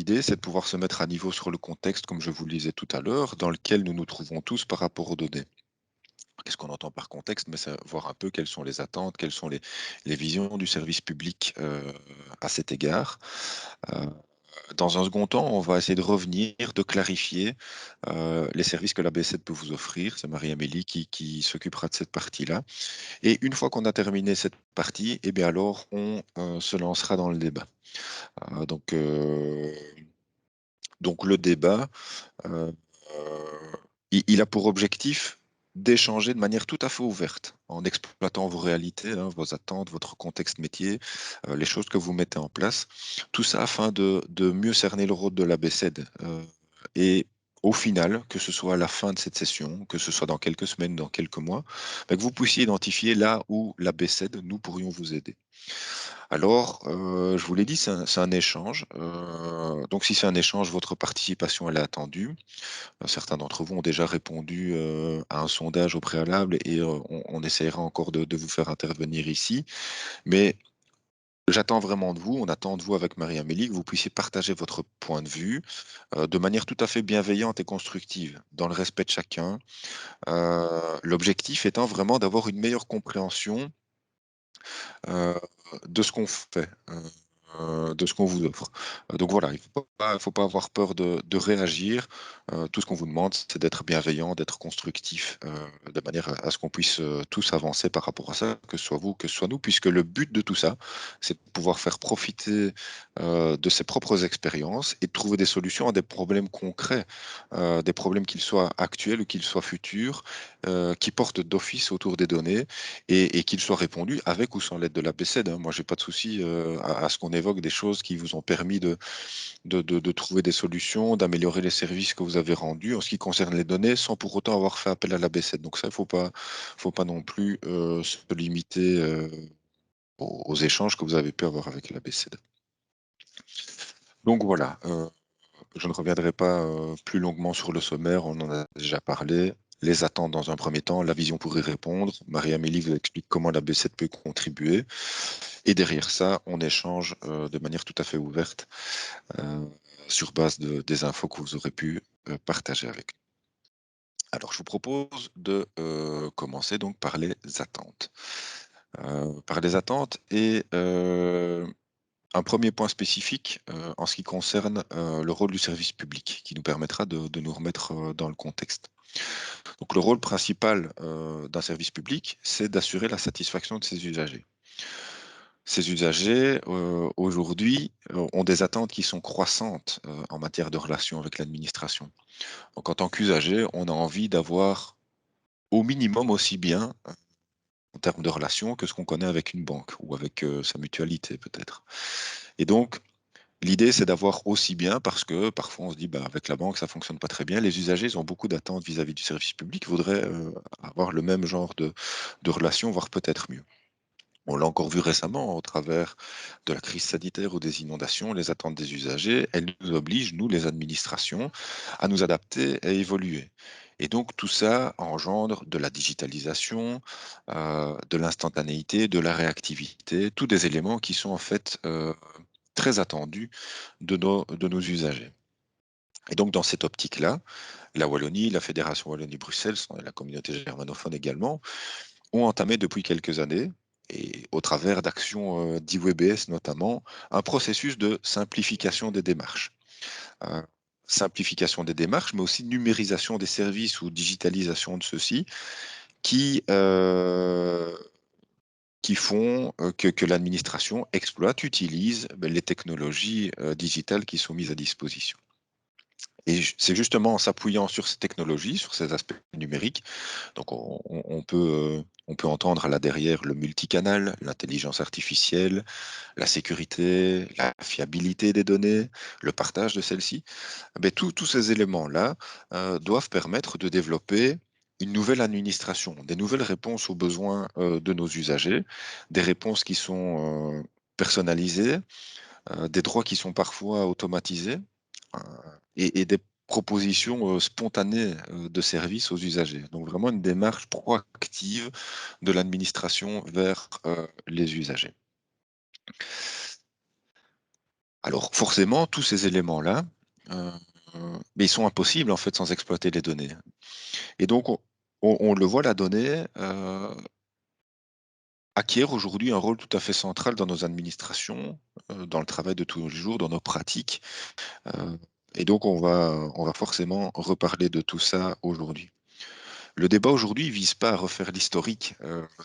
l'idée, c'est de pouvoir se mettre à niveau sur le contexte, comme je vous le disais tout à l'heure, dans lequel nous nous trouvons tous par rapport aux données. Qu'est-ce qu'on entend par contexte? Mais c'est voir un peu quelles sont les attentes, quelles sont les visions du service public à cet égard. Euh, Dans un second temps, on va essayer de revenir, de clarifier les services que la B7 peut vous offrir. C'est Marie-Amélie qui s'occupera de cette partie-là. Et une fois qu'on a terminé cette partie, eh bien alors on se lancera dans le débat. Euh, donc, euh, donc le débat, euh, il a pour objectif d'échanger de manière tout à fait ouverte, en exploitant vos réalités, hein, vos attentes, votre contexte métier, les choses que vous mettez en place, tout ça afin de mieux cerner le rôle de la BCED. Et au final, que ce soit à la fin de cette session, que ce soit dans quelques semaines, dans quelques mois, que vous puissiez identifier là où la BCED, nous pourrions vous aider. Alors, je vous l'ai dit, c'est un échange. Donc, si c'est un échange, votre participation, elle est attendue. Certains d'entre vous ont déjà répondu à un sondage au préalable et on essaiera encore de vous faire intervenir ici. Mais j'attends vraiment de vous, on attend de vous avec Marie-Amélie, que vous puissiez partager votre point de vue de manière tout à fait bienveillante et constructive, dans le respect de chacun. L'objectif étant vraiment d'avoir une meilleure compréhension euh, de ce qu'on fait, de ce qu'on vous offre. Donc voilà, il ne faut pas avoir peur de réagir. Tout ce qu'on vous demande, c'est d'être bienveillant, d'être constructif, de manière à ce qu'on puisse tous avancer par rapport à ça, que ce soit vous, que ce soit nous, puisque le but de tout ça, c'est de pouvoir faire profiter de ses propres expériences et de trouver des solutions à des problèmes concrets, des problèmes qu'ils soient actuels ou qu'ils soient futurs, qui portent d'office autour des données et qu'il soit répondu avec ou sans l'aide de la BCED, hein. Moi, j'ai pas de souci à ce qu'on évoque des choses qui vous ont permis de trouver des solutions, d'améliorer les services que vous avez rendus en ce qui concerne les données, sans pour autant avoir fait appel à la BCED. Donc ça, faut pas non plus se limiter aux échanges que vous avez pu avoir avec la BCED. Donc voilà, je ne reviendrai pas plus longuement sur le sommaire, on en a déjà parlé. Les attentes dans un premier temps, la vision pour y répondre. Marie-Amélie vous explique comment la B7 peut contribuer. Et derrière ça, on échange de manière tout à fait ouverte euh, sur base des infos que vous aurez pu partager avec nous. Alors, je vous propose de commencer donc par les attentes. Par les attentes et un premier point spécifique en ce qui concerne le rôle du service public, qui nous permettra de nous remettre dans le contexte. Donc, le rôle principal d'un service public, c'est d'assurer la satisfaction de ses usagers. Ces usagers, aujourd'hui, ont des attentes qui sont croissantes en matière de relations avec l'administration. Donc, en tant qu'usager, on a envie d'avoir au minimum aussi bien en termes de relations que ce qu'on connaît avec une banque ou avec sa mutualité peut-être. Et donc, l'idée, c'est d'avoir aussi bien, parce que parfois on se dit, bah, avec la banque, ça fonctionne pas très bien. Les usagers, ils ont beaucoup d'attentes vis-à-vis du service public, ils voudraient avoir le même genre de relation, voire peut-être mieux. On l'a encore vu récemment au travers de la crise sanitaire ou des inondations, les attentes des usagers, elles nous obligent, nous les administrations, à nous adapter et à évoluer. Et donc tout ça engendre de la digitalisation, de l'instantanéité, de la réactivité, tous des éléments qui sont en fait très attendus de nos usagers. Et donc dans cette optique-là, la Wallonie, la Fédération Wallonie-Bruxelles, la communauté germanophone également, ont entamé depuis quelques années, et au travers d'actions d'IWBS notamment, un processus de simplification des démarches. Euh, Simplification des démarches, mais aussi numérisation des services ou digitalisation de ceux-ci, qui, euh, qui font que l'administration exploite, utilise les technologies digitales qui sont mises à disposition. Et c'est justement en s'appuyant sur ces technologies, sur ces aspects numériques, donc on peut entendre là derrière le multicanal, l'intelligence artificielle, la sécurité, la fiabilité des données, le partage de celles-ci. Mais tous ces éléments-là doivent permettre de développer une nouvelle administration, des nouvelles réponses aux besoins de nos usagers, des réponses qui sont personnalisées, des droits qui sont parfois automatisés euh, et des propositions spontanées de services aux usagers. Donc vraiment une démarche proactive de l'administration vers les usagers. Alors forcément, tous ces éléments-là, euh, mais ils sont impossibles en fait sans exploiter les données. Et donc, on le voit, la donnée acquiert aujourd'hui un rôle tout à fait central dans nos administrations, dans le travail de tous les jours, dans nos pratiques. euh, et donc, on va forcément reparler de tout ça aujourd'hui. Le débat aujourd'hui ne vise pas à refaire l'historique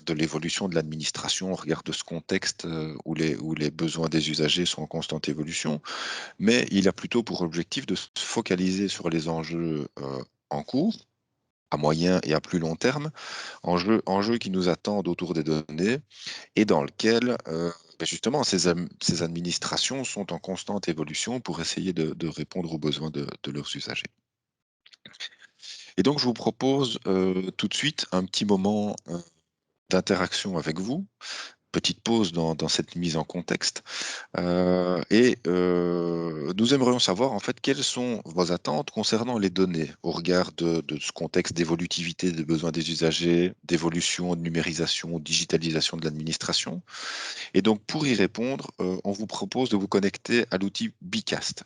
de l'évolution de l'administration au regard de ce contexte où les besoins des usagers sont en constante évolution, mais il a plutôt pour objectif de se focaliser sur les enjeux en cours, à moyen et à plus long terme, enjeux qui nous attendent autour des données et dans lequel justement ces administrations sont en constante évolution pour essayer de répondre aux besoins de leurs usagers. Et donc je vous propose tout de suite un petit moment d'interaction avec vous, petite pause dans cette mise en contexte. Nous aimerions savoir en fait quelles sont vos attentes concernant les données au regard de ce contexte d'évolutivité des besoins des usagers, d'évolution, de numérisation, de digitalisation de l'administration. Et donc pour y répondre, on vous propose de vous connecter à l'outil Bcast.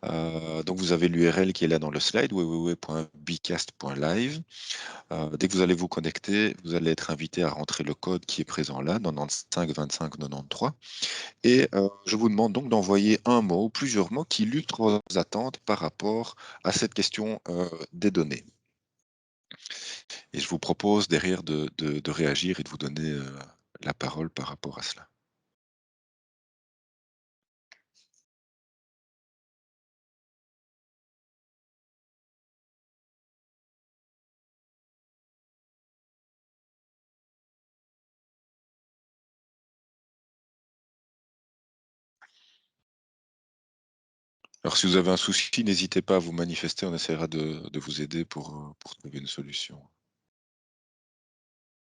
Donc vous avez l'URL qui est là dans le slide, www.bcast.live. Dès que vous allez vous connecter, vous allez être invité à rentrer le code qui est présent là, 95 25 93. Et je vous demande donc d'envoyer un mot ou plusieurs mots qui illustrent vos attentes par rapport à cette question des données. Et je vous propose derrière de réagir et de vous donner la parole par rapport à cela. Alors si vous avez un souci, n'hésitez pas à vous manifester, on essaiera de vous aider pour trouver une solution.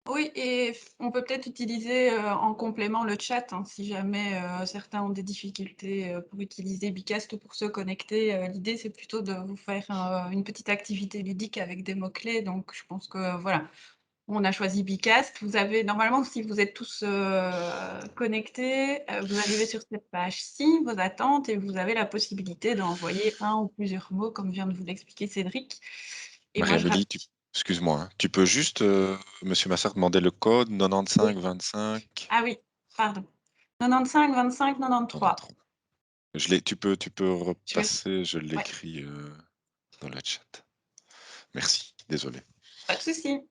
Oui, et on peut peut-être utiliser en complément le chat, hein, si jamais certains ont des difficultés pour utiliser Bicast ou pour se connecter. L'idée, c'est plutôt de vous faire une petite activité ludique avec des mots-clés. Donc, je pense que voilà, on a choisi Bicast. Vous avez, normalement, si vous êtes tous connectés, vous arrivez sur cette page-ci, vos attentes, et vous avez la possibilité d'envoyer un ou plusieurs mots, comme vient de vous l'expliquer Cédric. Et moi, je Marie-Amélie, rappelle. excuse-moi, hein, tu peux juste, Monsieur Massard, demander le code 95 25 Ah oui, pardon. 95 25 93. 93. Tu peux Je vais... repasser, je Ouais, l'écris dans le chat. Merci, désolé. pas de souci.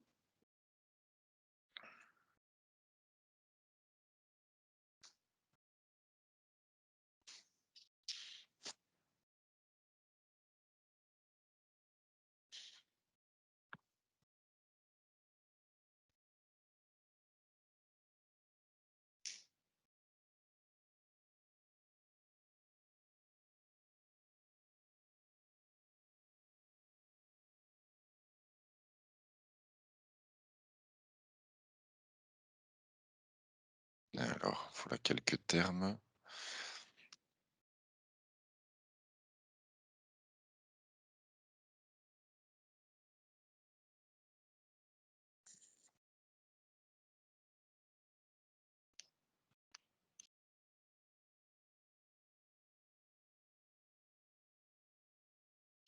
Alors, voilà quelques termes.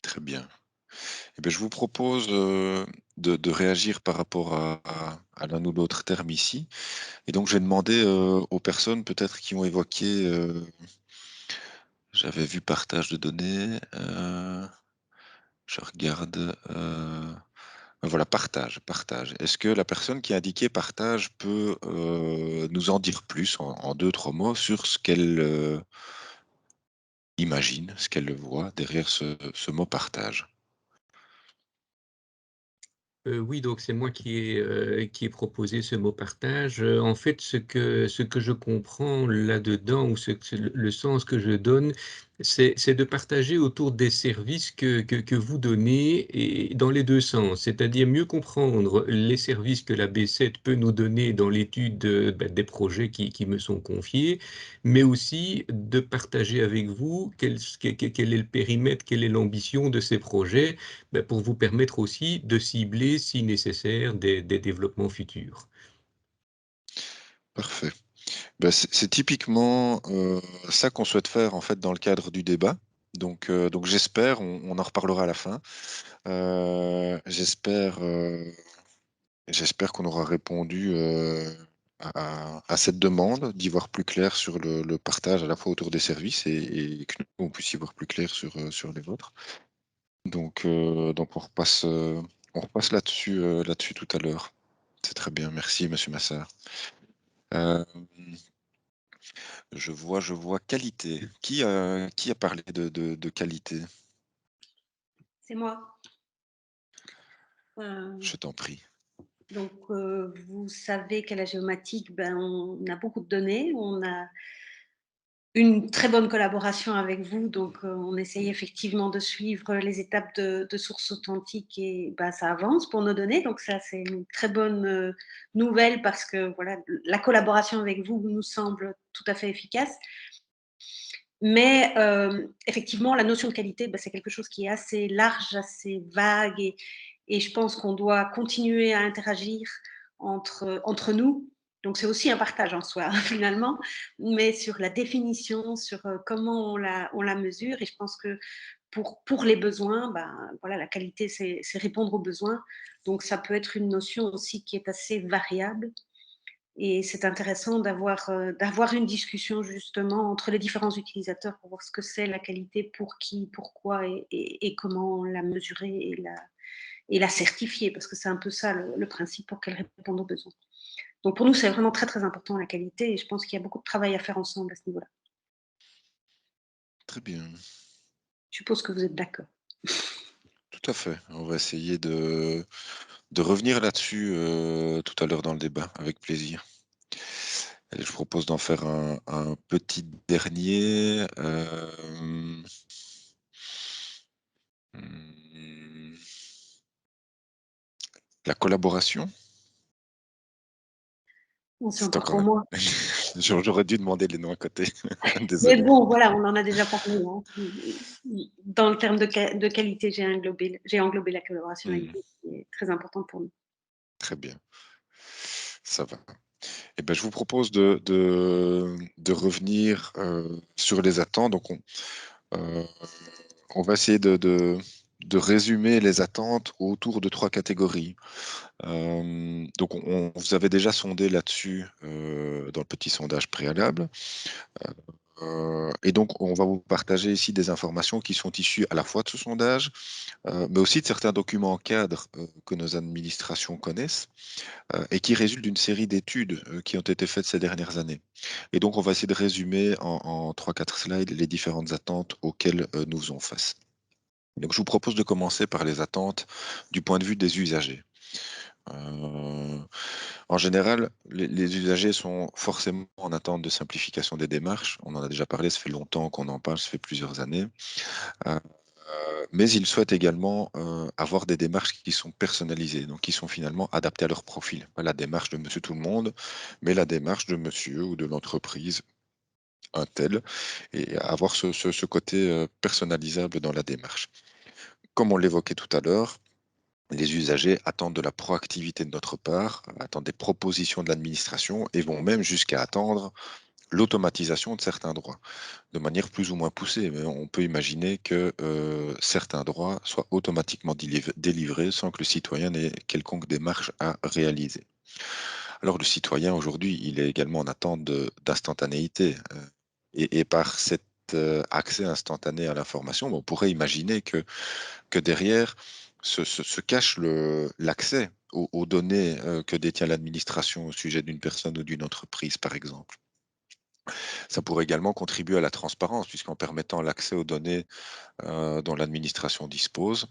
Très bien. Eh bien, je vous propose de réagir par rapport à l'un ou l'autre terme ici. Et donc, j'ai demandé aux personnes peut-être qui ont évoqué, j'avais vu partage de données, je regarde, voilà, partage. Est-ce que la personne qui a indiqué partage peut nous en dire plus en deux, trois mots sur ce qu'elle imagine, ce qu'elle voit derrière ce mot partage? Oui, donc c'est moi qui ai proposé ce mot partage. En fait, ce que je comprends là-dedans, ou le sens que je donne, c'est de partager autour des services que vous donnez, et dans les deux sens. C'est-à-dire mieux comprendre les services que la B7 peut nous donner dans l'étude des projets qui me sont confiés, mais aussi de partager avec vous quel est le périmètre, quelle est l'ambition de ces projets, pour vous permettre aussi de cibler, si nécessaire, des développements futurs. Parfait. Ben, c'est typiquement ça qu'on souhaite faire en fait dans le cadre du débat. Donc j'espère, on en reparlera à la fin. J'espère qu'on aura répondu à cette demande, d'y voir plus clair sur le partage à la fois autour des services et que nous, on puisse y voir plus clair sur les vôtres. Donc on repasse là-dessus là-dessus tout à l'heure. C'est très bien. Merci, Monsieur Massard. Euh, je vois qualité. Qui a parlé de qualité? C'est moi. Je t'en prie. Donc, vous savez qu'à la géomatique, on a beaucoup de données, on a une très bonne collaboration avec vous, donc on essaye effectivement de suivre les étapes de sources authentiques et ça avance pour nos données, donc ça c'est une très bonne nouvelle parce que voilà, la collaboration avec vous nous semble tout à fait efficace. Mais effectivement, la notion de qualité, c'est quelque chose qui est assez large, assez vague et je pense qu'on doit continuer à interagir entre nous. Donc c'est aussi un partage en soi finalement, mais sur la définition, sur comment on la mesure. Et je pense que pour les besoins, voilà, la qualité, c'est répondre aux besoins. Donc ça peut être une notion aussi qui est assez variable. Et c'est intéressant d'avoir une discussion justement entre les différents utilisateurs pour voir ce que c'est la qualité, pour qui, pourquoi et comment la mesurer et la certifier, parce que c'est un peu ça le principe pour qu'elle réponde aux besoins. Donc pour nous, c'est vraiment très très important la qualité et je pense qu'il y a beaucoup de travail à faire ensemble à ce niveau-là. Très bien. Je suppose que vous êtes d'accord. Tout à fait. On va essayer de revenir là-dessus tout à l'heure dans le débat, avec plaisir. Allez, je propose d'en faire un petit dernier. Hmm, La collaboration, Bon, c'est c'est encore encore pour moi. J'aurais dû demander les noms à côté. Mais Désolé. bon, voilà, on en a déjà parlé. Hein. Dans le terme de qualité, j'ai englobé la collaboration avec vous, qui est très importante pour nous. Très bien. Ça va. Eh ben, je vous propose de revenir sur les attentes. Donc, euh, on va essayer de résumer les attentes autour de 3 catégories. Donc, vous avez déjà sondé là-dessus dans le petit sondage préalable. Et donc, on va vous partager ici des informations qui sont issues à la fois de ce sondage, mais aussi de certains documents cadres que nos administrations connaissent et qui résultent d'une série d'études qui ont été faites ces dernières années. Et donc, on va essayer de résumer en 3-4 slides les différentes attentes auxquelles nous faisons face. Donc, je vous propose de commencer par les attentes du point de vue des usagers. En général, les usagers sont forcément en attente de simplification des démarches. On en a déjà parlé, ça fait longtemps qu'on en parle, ça fait plusieurs années. Euh, mais ils souhaitent également avoir des démarches qui sont personnalisées, donc qui sont finalement adaptées à leur profil. Pas la démarche de monsieur tout le monde, mais la démarche de monsieur ou de l'entreprise un tel, et avoir ce côté personnalisable dans la démarche. Comme on l'évoquait tout à l'heure, les usagers attendent de la proactivité de notre part, attendent des propositions de l'administration et vont même jusqu'à attendre l'automatisation de certains droits, de manière plus ou moins poussée. Mais on peut imaginer que certains droits soient automatiquement délivrés sans que le citoyen n'ait quelconque démarche à réaliser. Alors le citoyen aujourd'hui, il est également en attente d'instantanéité. Et par cet accès instantané à l'information, on pourrait imaginer que derrière se cache l'accès aux données que détient l'administration au sujet d'une personne ou d'une entreprise, par exemple. Ça pourrait également contribuer à la transparence, puisqu'en permettant l'accès aux données dont l'administration dispose,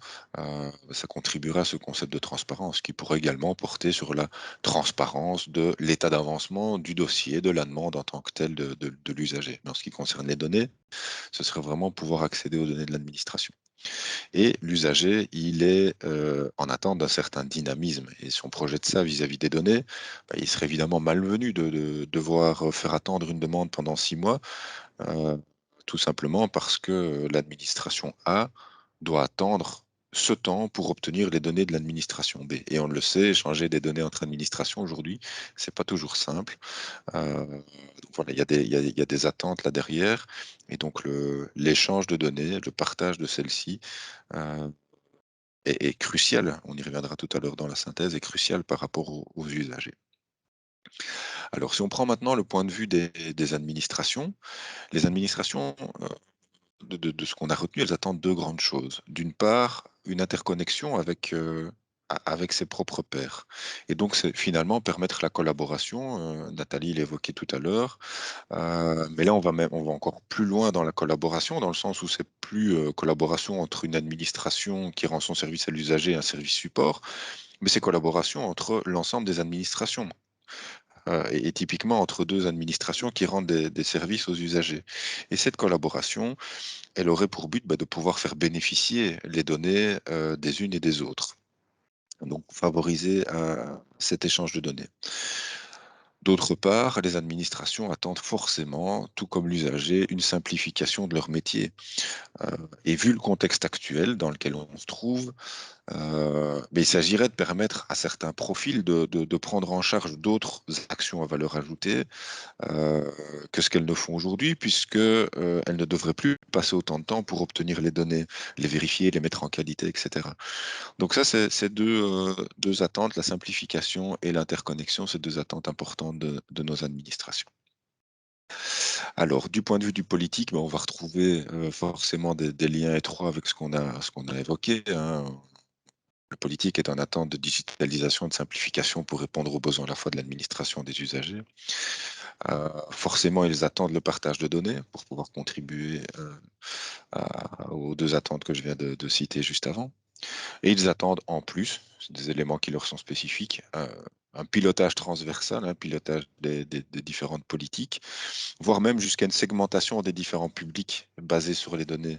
ça contribuera à ce concept de transparence qui pourrait également porter sur la transparence de l'état d'avancement du dossier, de la demande en tant que telle de l'usager. Mais en ce qui concerne les données, ce serait vraiment pouvoir accéder aux données de l'administration. Et l'usager, il est en attente d'un certain dynamisme. Et si on projette ça vis-à-vis des données, il serait évidemment malvenu de devoir faire attendre une demande pendant 6 mois, tout simplement parce que l'administration A doit attendre ce temps pour obtenir les données de l'administration B. Et on le sait, échanger des données entre administrations aujourd'hui, c'est pas toujours simple. Donc voilà, il y a des attentes là derrière. Et donc l'échange de données, le partage de celles-ci est crucial. On y reviendra tout à l'heure dans la synthèse, est crucial par rapport aux usagers. Alors si on prend maintenant le point de vue des administrations, les administrations, de ce qu'on a retenu, elles attendent deux grandes choses. D'une part, une interconnexion avec ses propres pairs. Et donc, c'est finalement permettre la collaboration. Nathalie l'évoquait tout à l'heure. Mais là, on va encore plus loin dans la collaboration, dans le sens où c'est plus collaboration entre une administration qui rend son service à l'usager et un service support, mais c'est collaboration entre l'ensemble des administrations. Et typiquement entre deux administrations qui rendent des services aux usagers. Et cette collaboration, elle aurait pour but de pouvoir faire bénéficier les données des unes et des autres. Donc favoriser cet échange de données. D'autre part, les administrations attendent forcément, tout comme l'usager, une simplification de leur métier. Et vu le contexte actuel dans lequel on se trouve, mais il s'agirait de permettre à certains profils de prendre en charge d'autres actions à valeur ajoutée euh, que ce qu'elles ne font aujourd'hui, puisque elles ne devraient plus passer autant de temps pour obtenir les données, les vérifier, les mettre en qualité, etc. Donc ça, c'est deux attentes, la simplification et l'interconnexion, c'est deux attentes importantes de nos administrations. Alors, du point de vue du politique, on va retrouver forcément des liens étroits avec ce qu'on a évoqué, hein. La politique est en attente de digitalisation et de simplification pour répondre aux besoins à la fois de l'administration et des usagers. Forcément, ils attendent le partage de données pour pouvoir contribuer aux deux attentes que je viens de citer juste avant. Et ils attendent en plus, c'est des éléments qui leur sont spécifiques, un pilotage transversal, un pilotage des différentes politiques, voire même jusqu'à une segmentation des différents publics basés sur les données,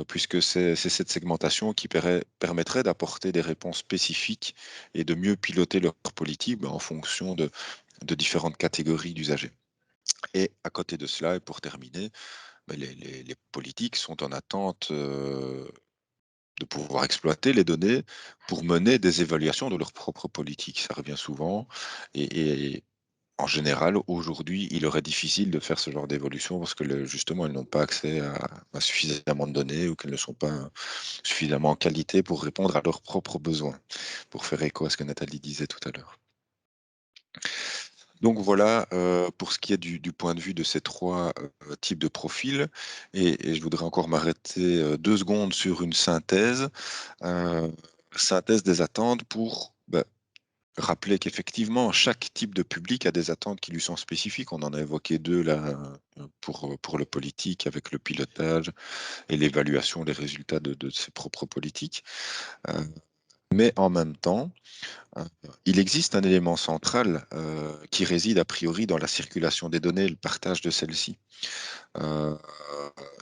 puisque c'est cette segmentation qui permettrait d'apporter des réponses spécifiques et de mieux piloter leur politique en fonction de différentes catégories d'usagers. Et à côté de cela, et pour terminer, les politiques sont en attente de pouvoir exploiter les données pour mener des évaluations de leur propre politique. Ça revient souvent. Et en général, aujourd'hui, il aurait difficile de faire ce genre d'évolution parce que justement, elles n'ont pas accès à suffisamment de données ou qu'elles ne sont pas suffisamment en qualité pour répondre à leurs propres besoins, pour faire écho à ce que Nathalie disait tout à l'heure. Donc voilà, pour ce qui est du point de vue de ces trois types de profils. Et je voudrais encore m'arrêter 2 secondes sur une synthèse des attentes pour rappeler qu'effectivement, chaque type de public a des attentes qui lui sont spécifiques. On en a évoqué deux là pour le politique avec le pilotage et l'évaluation des résultats de ses propres politiques. Mais en même temps, il existe un élément central qui réside a priori dans la circulation des données et le partage de celles-ci. Euh,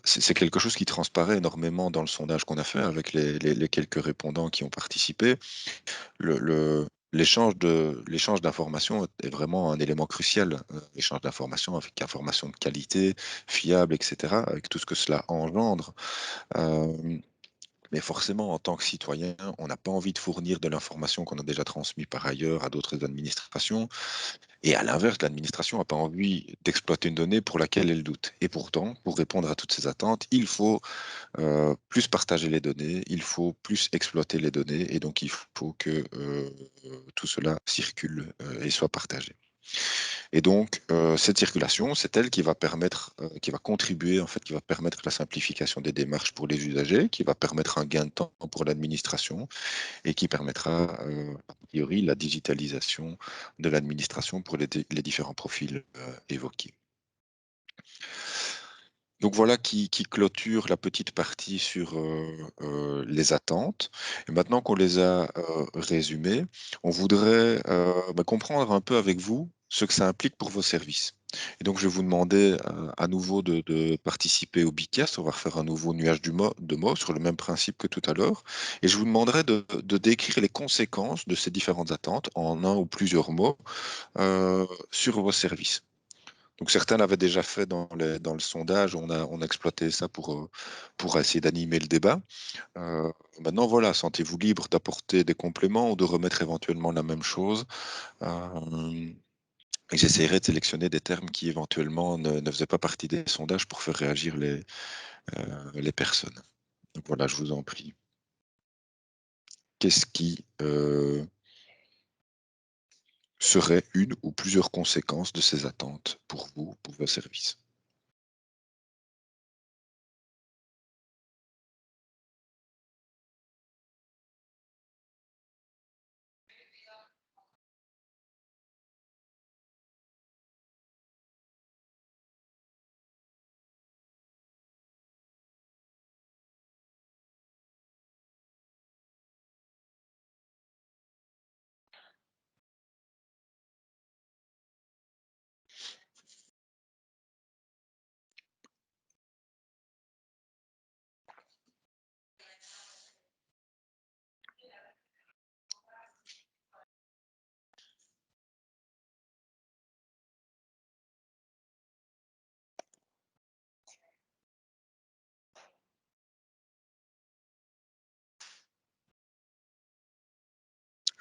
c'est quelque chose qui transparaît énormément dans le sondage qu'on a fait avec les quelques répondants qui ont participé. L'échange d'informations est vraiment un élément crucial. L'échange d'informations avec informations de qualité, fiable, etc., avec tout ce que cela engendre. Euh, mais forcément, en tant que citoyen, on n'a pas envie de fournir de l'information qu'on a déjà transmise par ailleurs à d'autres administrations. Et à l'inverse, l'administration n'a pas envie d'exploiter une donnée pour laquelle elle doute. Et pourtant, pour répondre à toutes ces attentes, il faut plus partager les données, il faut plus exploiter les données, et donc il faut que tout cela circule et soit partagé. Et donc, cette circulation, c'est elle qui va permettre, qui va contribuer, en fait, qui va permettre la simplification des démarches pour les usagers, qui va permettre un gain de temps pour l'administration et qui permettra, a priori, la digitalisation de l'administration pour les différents profils évoqués. Donc voilà qui clôture la petite partie sur les attentes. Et maintenant qu'on les a résumées, on voudrait comprendre un peu avec vous ce que ça implique pour vos services. Et donc je vais vous demander à nouveau de participer au Bicast. On va refaire un nouveau nuage de mots sur le même principe que tout à l'heure. Et je vous demanderai de décrire les conséquences de ces différentes attentes en un ou plusieurs mots sur vos services. Donc certains l'avaient déjà fait dans le sondage, on a exploité ça pour essayer d'animer le débat. Maintenant voilà, sentez-vous libre d'apporter des compléments ou de remettre éventuellement la même chose. Et j'essaierai de sélectionner des termes qui éventuellement ne faisaient pas partie des sondages pour faire réagir les personnes. Donc voilà, je vous en prie. Qu'est-ce qui serait une ou plusieurs conséquences de ces attentes pour vous, pour vos services?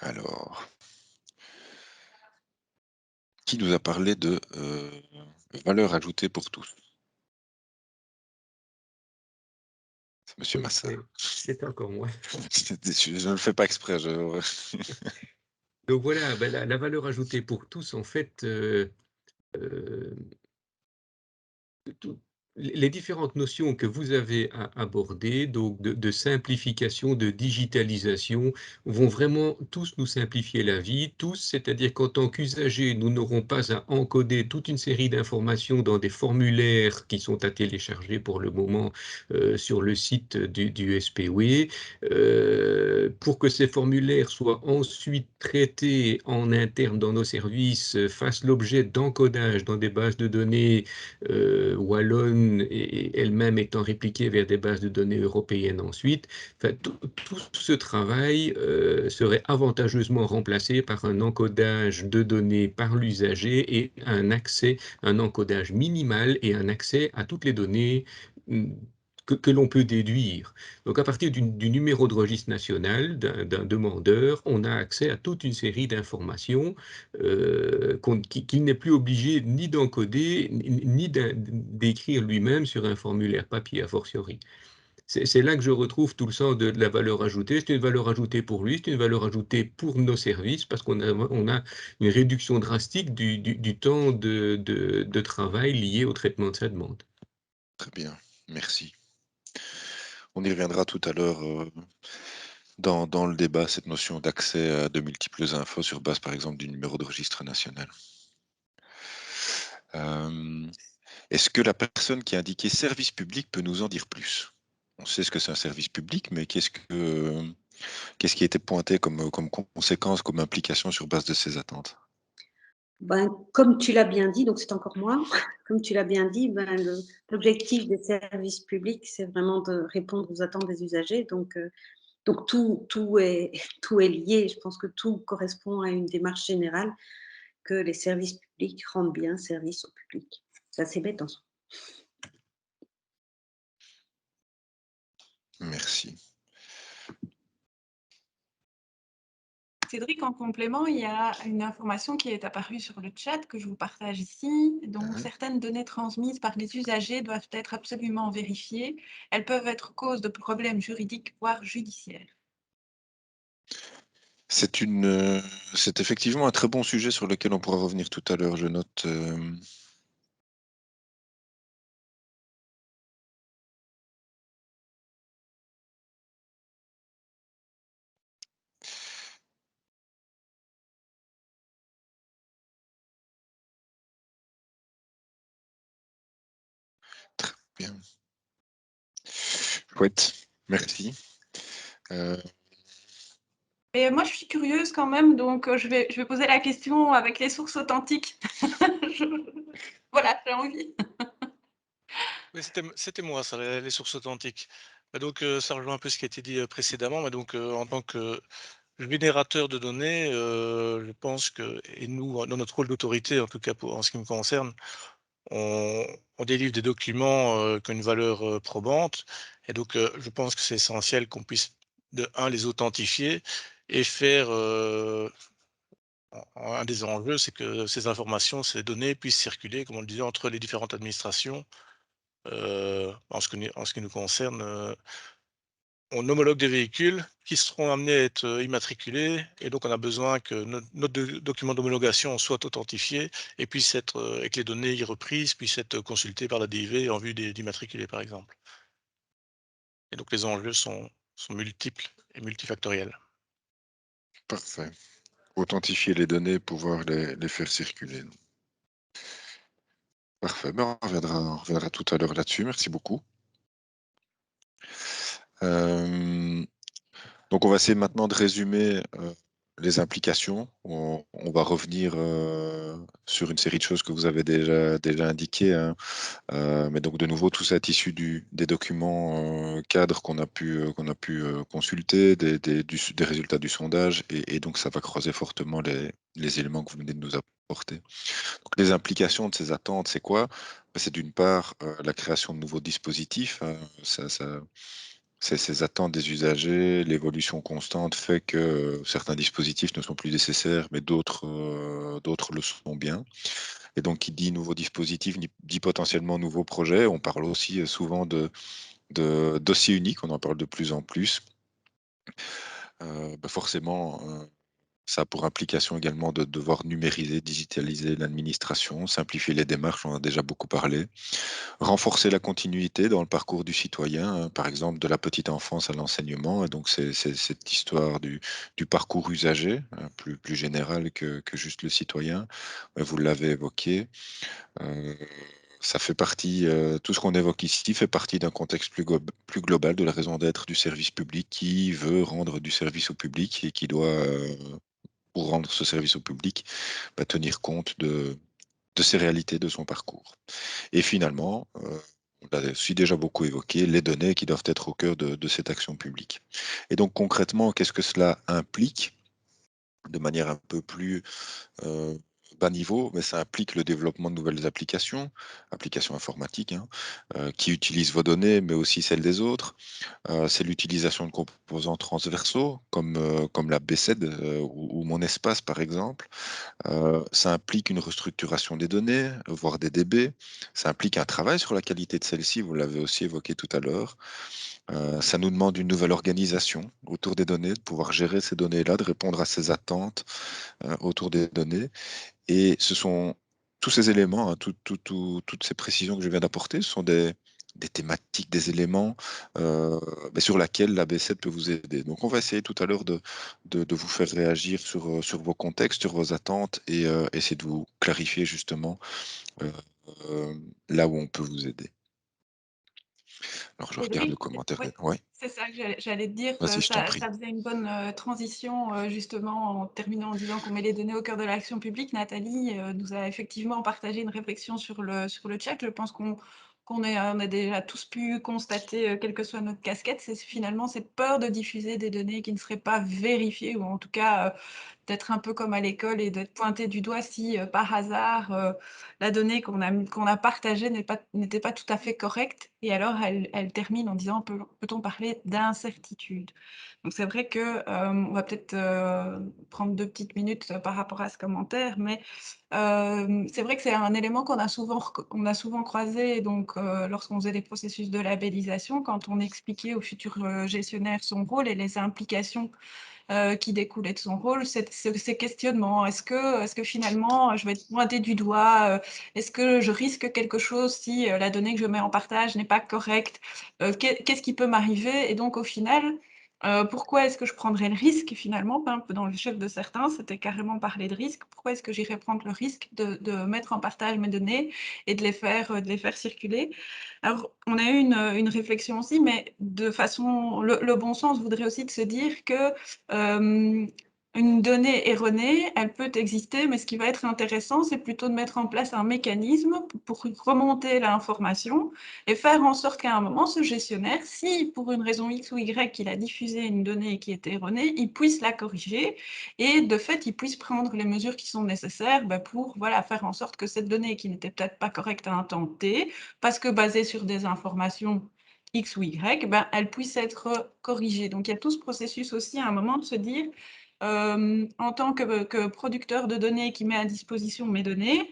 Alors, qui nous a parlé de valeur ajoutée pour tous? C'est Monsieur Oui, Massa. c'est encore moi. Je ne le fais pas exprès. Donc voilà, ben, la valeur ajoutée pour tous, en fait, heu, tout les différentes notions que vous avez abordées, donc de simplification, de digitalisation, vont vraiment tous nous simplifier la vie, tous, c'est-à-dire qu'en tant qu'usagers, nous n'aurons pas à encoder toute une série d'informations dans des formulaires qui sont à télécharger pour le moment sur le site du SPW. Pour que ces formulaires soient ensuite traités en interne dans nos services, fassent l'objet d'encodage dans des bases de données wallonne et elle-même étant répliquée vers des bases de données européennes ensuite. Enfin, tout ce travail serait avantageusement remplacé par un encodage de données par l'usager et un encodage minimal et un accès à toutes les données que l'on peut déduire. Donc à partir du numéro de registre national d'un demandeur, on a accès à toute une série d'informations qu'il n'est plus obligé ni d'encoder, ni d'écrire lui-même sur un formulaire papier, a fortiori. C'est là que je retrouve tout le sens de la valeur ajoutée. C'est une valeur ajoutée pour lui, c'est une valeur ajoutée pour nos services, parce on a une réduction drastique du temps de travail lié au traitement de sa demande. Très bien, merci. On y reviendra tout à l'heure dans le débat, cette notion d'accès à de multiples infos sur base, par exemple, du numéro de registre national. Est-ce que la personne qui a indiqué service public peut nous en dire plus? On sait ce que c'est un service public, mais qu'est-ce qui a été pointé comme conséquence, comme implication sur base de ces attentes? Ben, comme tu l'as bien dit, donc c'est encore moi, comme tu l'as bien dit, ben, l'objectif des services publics, c'est vraiment de répondre aux attentes des usagers. Donc tout est, tout est lié. Je pense que tout correspond à une démarche générale que les services publics rendent bien service au public. C'est assez bête en soi. Merci. Cédric, en complément, il y a une information qui est apparue sur le chat que je vous partage ici. Donc, certaines données transmises par les usagers doivent être absolument vérifiées. Elles peuvent être cause de problèmes juridiques, voire judiciaires. C'est effectivement un très bon sujet sur lequel on pourra revenir tout à l'heure, je note. Très bien. Chouette, merci. Et moi, je suis curieuse quand même, donc je vais poser la question avec les sources authentiques. Voilà, j'ai envie. Oui, c'était moi ça, les sources authentiques. Bah, donc, ça rejoint un peu ce qui a été dit, précédemment, mais donc, en tant que générateur de données, je pense que et nous, dans notre rôle d'autorité, en tout cas en ce qui me concerne, on délivre des documents qui ont une valeur probante. Et donc, je pense que c'est essentiel qu'on puisse, de un, les authentifier et faire, un des enjeux, c'est que ces informations, ces données puissent circuler, comme on le disait, entre les différentes administrations. En ce qui nous concerne, on homologue des véhicules qui seront amenés à être immatriculés, et donc on a besoin que notre document d'homologation soit authentifié et puisse être, et que les données y reprises puissent être consultées par la DIV en vue d'immatriculer, par exemple. Et donc les enjeux sont multiples et multifactoriels. Parfait. Authentifier les données, pouvoir les faire circuler. Parfait. Ben, on reviendra tout à l'heure là-dessus. Merci beaucoup. Donc, on va essayer maintenant de résumer les implications. On va revenir sur une série de choses que vous avez déjà indiquées, hein. Mais donc, de nouveau, tout ça est issu des documents cadres qu'on a pu consulter, des résultats du sondage, et donc ça va creuser fortement les éléments que vous venez de nous apporter. Donc, les implications de ces attentes, c'est quoi? Ben, c'est d'une part la création de nouveaux dispositifs, hein. Ces attentes des usagers, l'évolution constante fait que certains dispositifs ne sont plus nécessaires, mais d'autres le sont bien. Et donc, qui dit nouveau dispositif, dit potentiellement nouveau projet. On parle aussi souvent de dossiers uniques, on en parle de plus en plus. Bah forcément, ça a pour implication également de devoir numériser, digitaliser l'administration, simplifier les démarches, on en a déjà beaucoup parlé. Renforcer la continuité dans le parcours du citoyen, hein, par exemple de la petite enfance à l'enseignement. Et donc, c'est cette histoire du parcours usager, hein, plus général que juste le citoyen. Vous l'avez évoqué. Euh, Ça fait partie, tout ce qu'on évoque ici fait partie d'un contexte plus global de la raison d'être du service public qui veut rendre du service au public et qui doit, pour rendre ce service au public, bah, tenir compte de ces réalités, de son parcours. Et finalement, on l'a aussi déjà beaucoup évoqué, les données qui doivent être au cœur de cette action publique. Et donc concrètement, qu'est-ce que cela implique de manière un peu plus bas niveau, mais ça implique le développement de nouvelles applications, applications informatiques, hein, qui utilisent vos données, mais aussi celles des autres. C'est l'utilisation de composants transversaux, comme la BCED ou Mon Espace, par exemple. Ça implique une restructuration des données, voire des DB. Ça implique un travail sur la qualité de celle-ci, vous l'avez aussi évoqué tout à l'heure. Ça nous demande une nouvelle organisation autour des données, de pouvoir gérer ces données-là, de répondre à ces attentes autour des données. Et ce sont tous ces éléments, hein, toutes ces précisions que je viens d'apporter, ce sont des thématiques, des éléments mais sur lesquels la B7 peut vous aider. Donc, on va essayer tout à l'heure de vous faire réagir sur vos contextes, sur vos attentes et essayer de vous clarifier justement euh, là où on peut vous aider. Alors, je regarde le Cédric, commentaire. oui, Oui, c'est ça que j'allais te dire. vas-y, je t'en Ça, prie. ça faisait une bonne transition, justement, en terminant en disant qu'on met les données au cœur de l'action publique. Nathalie nous a effectivement partagé une réflexion sur le chat. Je pense qu'on on a déjà tous pu constater, quelle que soit notre casquette, c'est finalement cette peur de diffuser des données qui ne seraient pas vérifiées, ou en tout cas d'être un peu comme à l'école et d'être pointé du doigt si par hasard la donnée qu'on a partagée n'était pas tout à fait correcte. Et alors elle termine en disant peut-on parler d'incertitude. Donc c'est vrai que on va peut-être prendre 2 petites minutes par rapport à ce commentaire, mais c'est vrai que c'est un élément qu'on a souvent croisé donc lorsqu'on faisait des processus de labellisation, quand on expliquait au futur gestionnaire son rôle et les implications qui découlaient de son rôle, ces questionnements. Est-ce que finalement, je vais être pointée du doigt? Est-ce que je risque quelque chose si la donnée que je mets en partage n'est pas correcte? Qu'est-ce qui peut m'arriver? Et donc, au final, pourquoi est-ce que je prendrais le risque finalement? Un peu dans le chef de certains, c'était carrément parler de risque. Pourquoi est-ce que j'irais prendre le risque de mettre en partage mes données et de les faire circuler? Alors, on a eu une réflexion aussi, mais de façon, le bon sens voudrait aussi de se dire que une donnée erronée, elle peut exister, mais ce qui va être intéressant, c'est plutôt de mettre en place un mécanisme pour remonter l'information et faire en sorte qu'à un moment, ce gestionnaire, si pour une raison X ou Y, il a diffusé une donnée qui était erronée, il puisse la corriger et de fait, il puisse prendre les mesures qui sont nécessaires pour voilà, faire en sorte que cette donnée qui n'était peut-être pas correcte à un temps T, parce que basée sur des informations X ou Y, elle puisse être corrigée. Donc il y a tout ce processus aussi à un moment de se dire, en tant que producteur de données qui met à disposition mes données,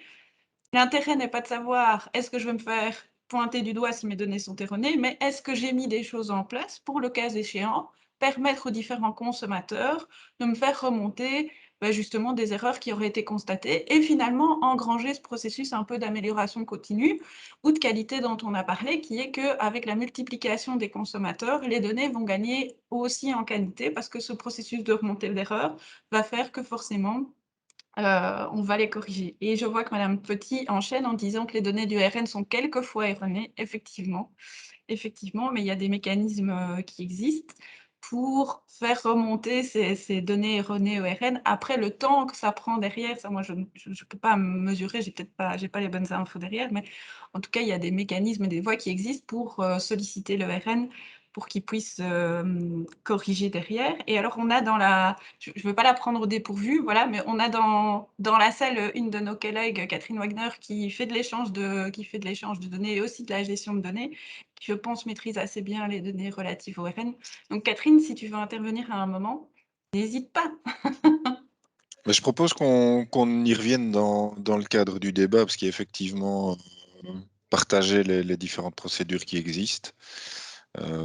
l'intérêt n'est pas de savoir est-ce que je vais me faire pointer du doigt si mes données sont erronées, mais est-ce que j'ai mis des choses en place pour, le cas échéant, permettre aux différents consommateurs de me faire remonter justement des erreurs qui auraient été constatées et finalement engranger ce processus un peu d'amélioration continue ou de qualité dont on a parlé, qui est qu'avec la multiplication des consommateurs, les données vont gagner aussi en qualité parce que ce processus de remontée d'erreurs va faire que forcément on va les corriger. Et je vois que madame Petit enchaîne en disant que les données du RN sont quelquefois erronées. Effectivement, effectivement, mais il y a des mécanismes, qui existent pour faire remonter ces données erronées au RN. Après, le temps que ça prend derrière, ça moi je peux pas mesurer, j'ai pas les bonnes infos derrière, mais en tout cas, il y a des mécanismes, des voies qui existent pour, solliciter le RN pour qu'il puisse, corriger derrière. Et alors on a dans la je veux pas la prendre au dépourvu, voilà, mais on a dans la salle, une de nos collègues, Catherine Wagner, qui fait de l'échange de données et aussi de la gestion de données, qui je pense maîtrise assez bien les données relatives au RN. Donc Catherine, si tu veux intervenir à un moment, n'hésite pas. Mais je propose qu'on y revienne dans le cadre du débat, parce qu'il y a effectivement partager les différentes procédures qui existent,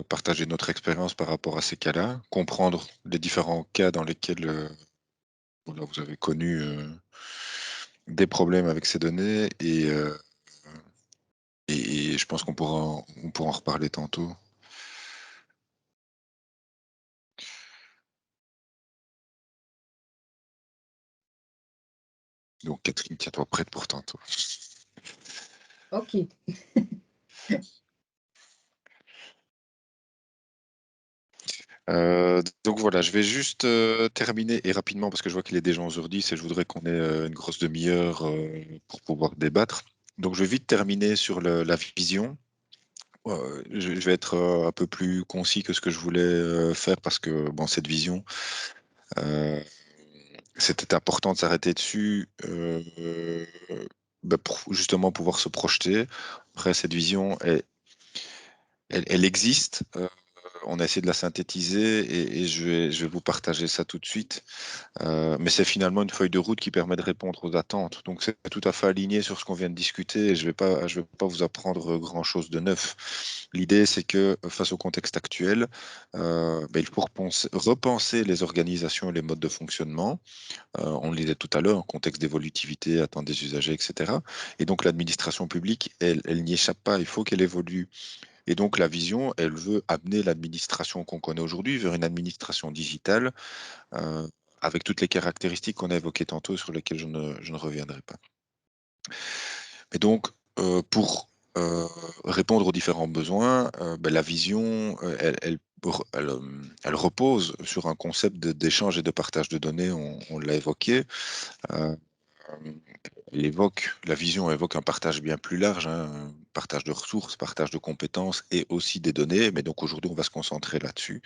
partager notre expérience par rapport à ces cas-là, comprendre les différents cas dans lesquels voilà, vous avez connu des problèmes avec ces données, et je pense on pourra en reparler tantôt. Donc Catherine, tiens-toi prête pour tantôt. Ok. Donc voilà, je vais juste terminer et rapidement parce que je vois qu'il est déjà 11h10 et je voudrais qu'on ait une grosse demi-heure pour pouvoir débattre. Donc je vais vite terminer sur la vision. Je vais être un peu plus concis que ce que je voulais faire parce que bon, cette vision, euh, c'était important de s'arrêter dessus pour justement pouvoir se projeter. Après, cette vision, elle existe. On a essayé de la synthétiser et je vais vous partager ça tout de suite. Mais c'est finalement une feuille de route qui permet de répondre aux attentes. Donc c'est tout à fait aligné sur ce qu'on vient de discuter et je vais pas vous apprendre grand-chose de neuf. L'idée, c'est que face au contexte actuel, il faut repenser les organisations et les modes de fonctionnement. On le disait tout à l'heure, contexte d'évolutivité, attente des usagers, etc. Et donc l'administration publique, elle n'y échappe pas. Il faut qu'elle évolue. Et donc la vision, elle veut amener l'administration qu'on connaît aujourd'hui vers une administration digitale euh, avec toutes les caractéristiques qu'on a évoquées tantôt sur lesquelles je ne reviendrai pas. Et donc, pour répondre aux différents besoins, la vision, elle repose sur un concept d'échange et de partage de données, on l'a évoqué. Euh, la vision évoque un partage bien plus large, hein, un partage de ressources, partage de compétences et aussi des données. Mais donc aujourd'hui, on va se concentrer là-dessus.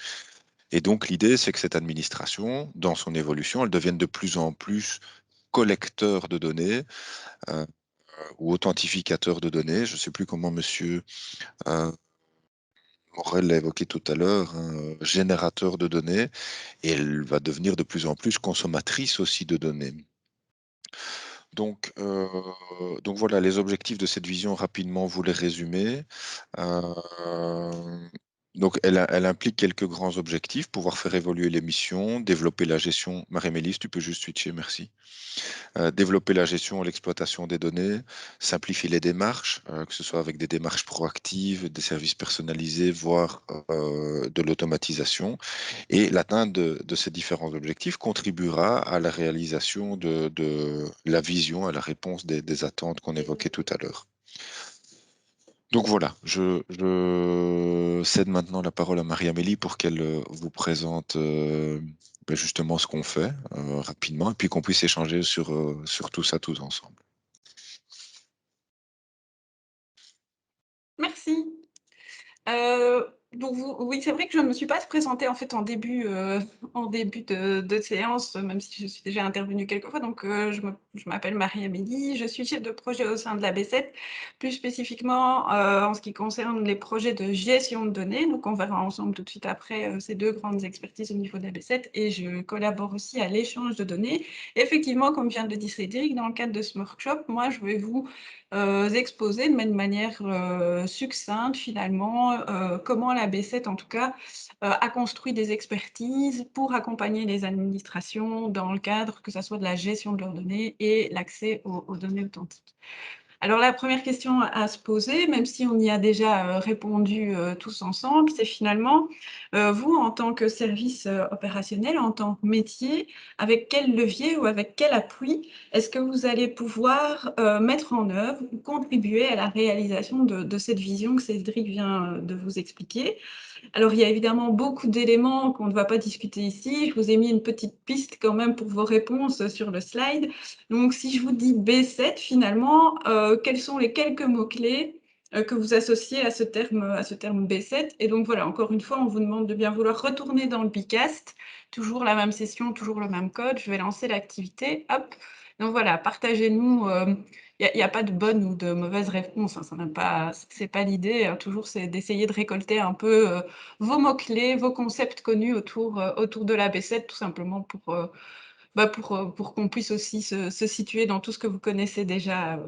Et donc l'idée, c'est que cette administration, dans son évolution, elle devienne de plus en plus collecteur de données euh, ou authentificateur de données. Je ne sais plus comment monsieur Morel l'a évoqué tout à l'heure, hein, générateur de données, et elle va devenir de plus en plus consommatrice aussi de données. Donc voilà, les objectifs de cette vision, rapidement, vous les résumez. Euh, donc elle implique quelques grands objectifs, pouvoir faire évoluer les missions, développer la gestion. Marie-Mélisse, tu peux juste switcher, merci. Développer la gestion et l'exploitation des données, simplifier les démarches, que ce soit avec des démarches proactives, des services personnalisés, voire de l'automatisation. Et l'atteinte de ces différents objectifs contribuera à la réalisation de la vision, à la réponse des attentes qu'on évoquait tout à l'heure. Donc voilà, je cède maintenant la parole à Marie-Amélie pour qu'elle vous présente justement ce qu'on fait rapidement, et puis qu'on puisse échanger sur tout ça tous ensemble. Merci. Donc oui, c'est vrai que je ne me suis pas présentée en fait en début de séance, même si je suis déjà intervenue quelques fois. Donc je m'appelle Marie-Amélie, je suis chef de projet au sein de la B7, plus spécifiquement en ce qui concerne les projets de gestion de données. Donc on verra ensemble tout de suite après ces deux grandes expertises au niveau de la B7, et je collabore aussi à l'échange de données. Et effectivement, comme vient de le dire Cédric, dans le cadre de ce workshop, moi je vais vous exposer de manière succincte finalement comment la B7 en tout cas a construit des expertises pour accompagner les administrations dans le cadre que ce soit de la gestion de leurs données et l'accès aux données authentiques. Alors la première question à se poser, même si on y a déjà répondu tous ensemble, c'est finalement, vous en tant que service opérationnel, en tant que métier, avec quel levier ou avec quel appui est-ce que vous allez pouvoir mettre en œuvre ou contribuer à la réalisation de cette vision que Cédric vient de vous expliquer? Alors, il y a évidemment beaucoup d'éléments qu'on ne va pas discuter ici. Je vous ai mis une petite piste quand même pour vos réponses sur le slide. Donc, si je vous dis B7, finalement, quels sont les quelques mots-clés que vous associez à ce terme B7? Et donc, voilà, encore une fois, on vous demande de bien vouloir retourner dans le Bicast. Toujours la même session, toujours le même code. Je vais lancer l'activité. Hop. Donc, voilà, partagez-nous. Il n'y a pas de bonne ou de mauvaise réponse, hein, c'est pas l'idée. Hein, toujours, c'est d'essayer de récolter un peu vos mots-clés, vos concepts connus autour de la B7, tout simplement pour qu'on puisse aussi se situer dans tout ce que vous connaissez déjà.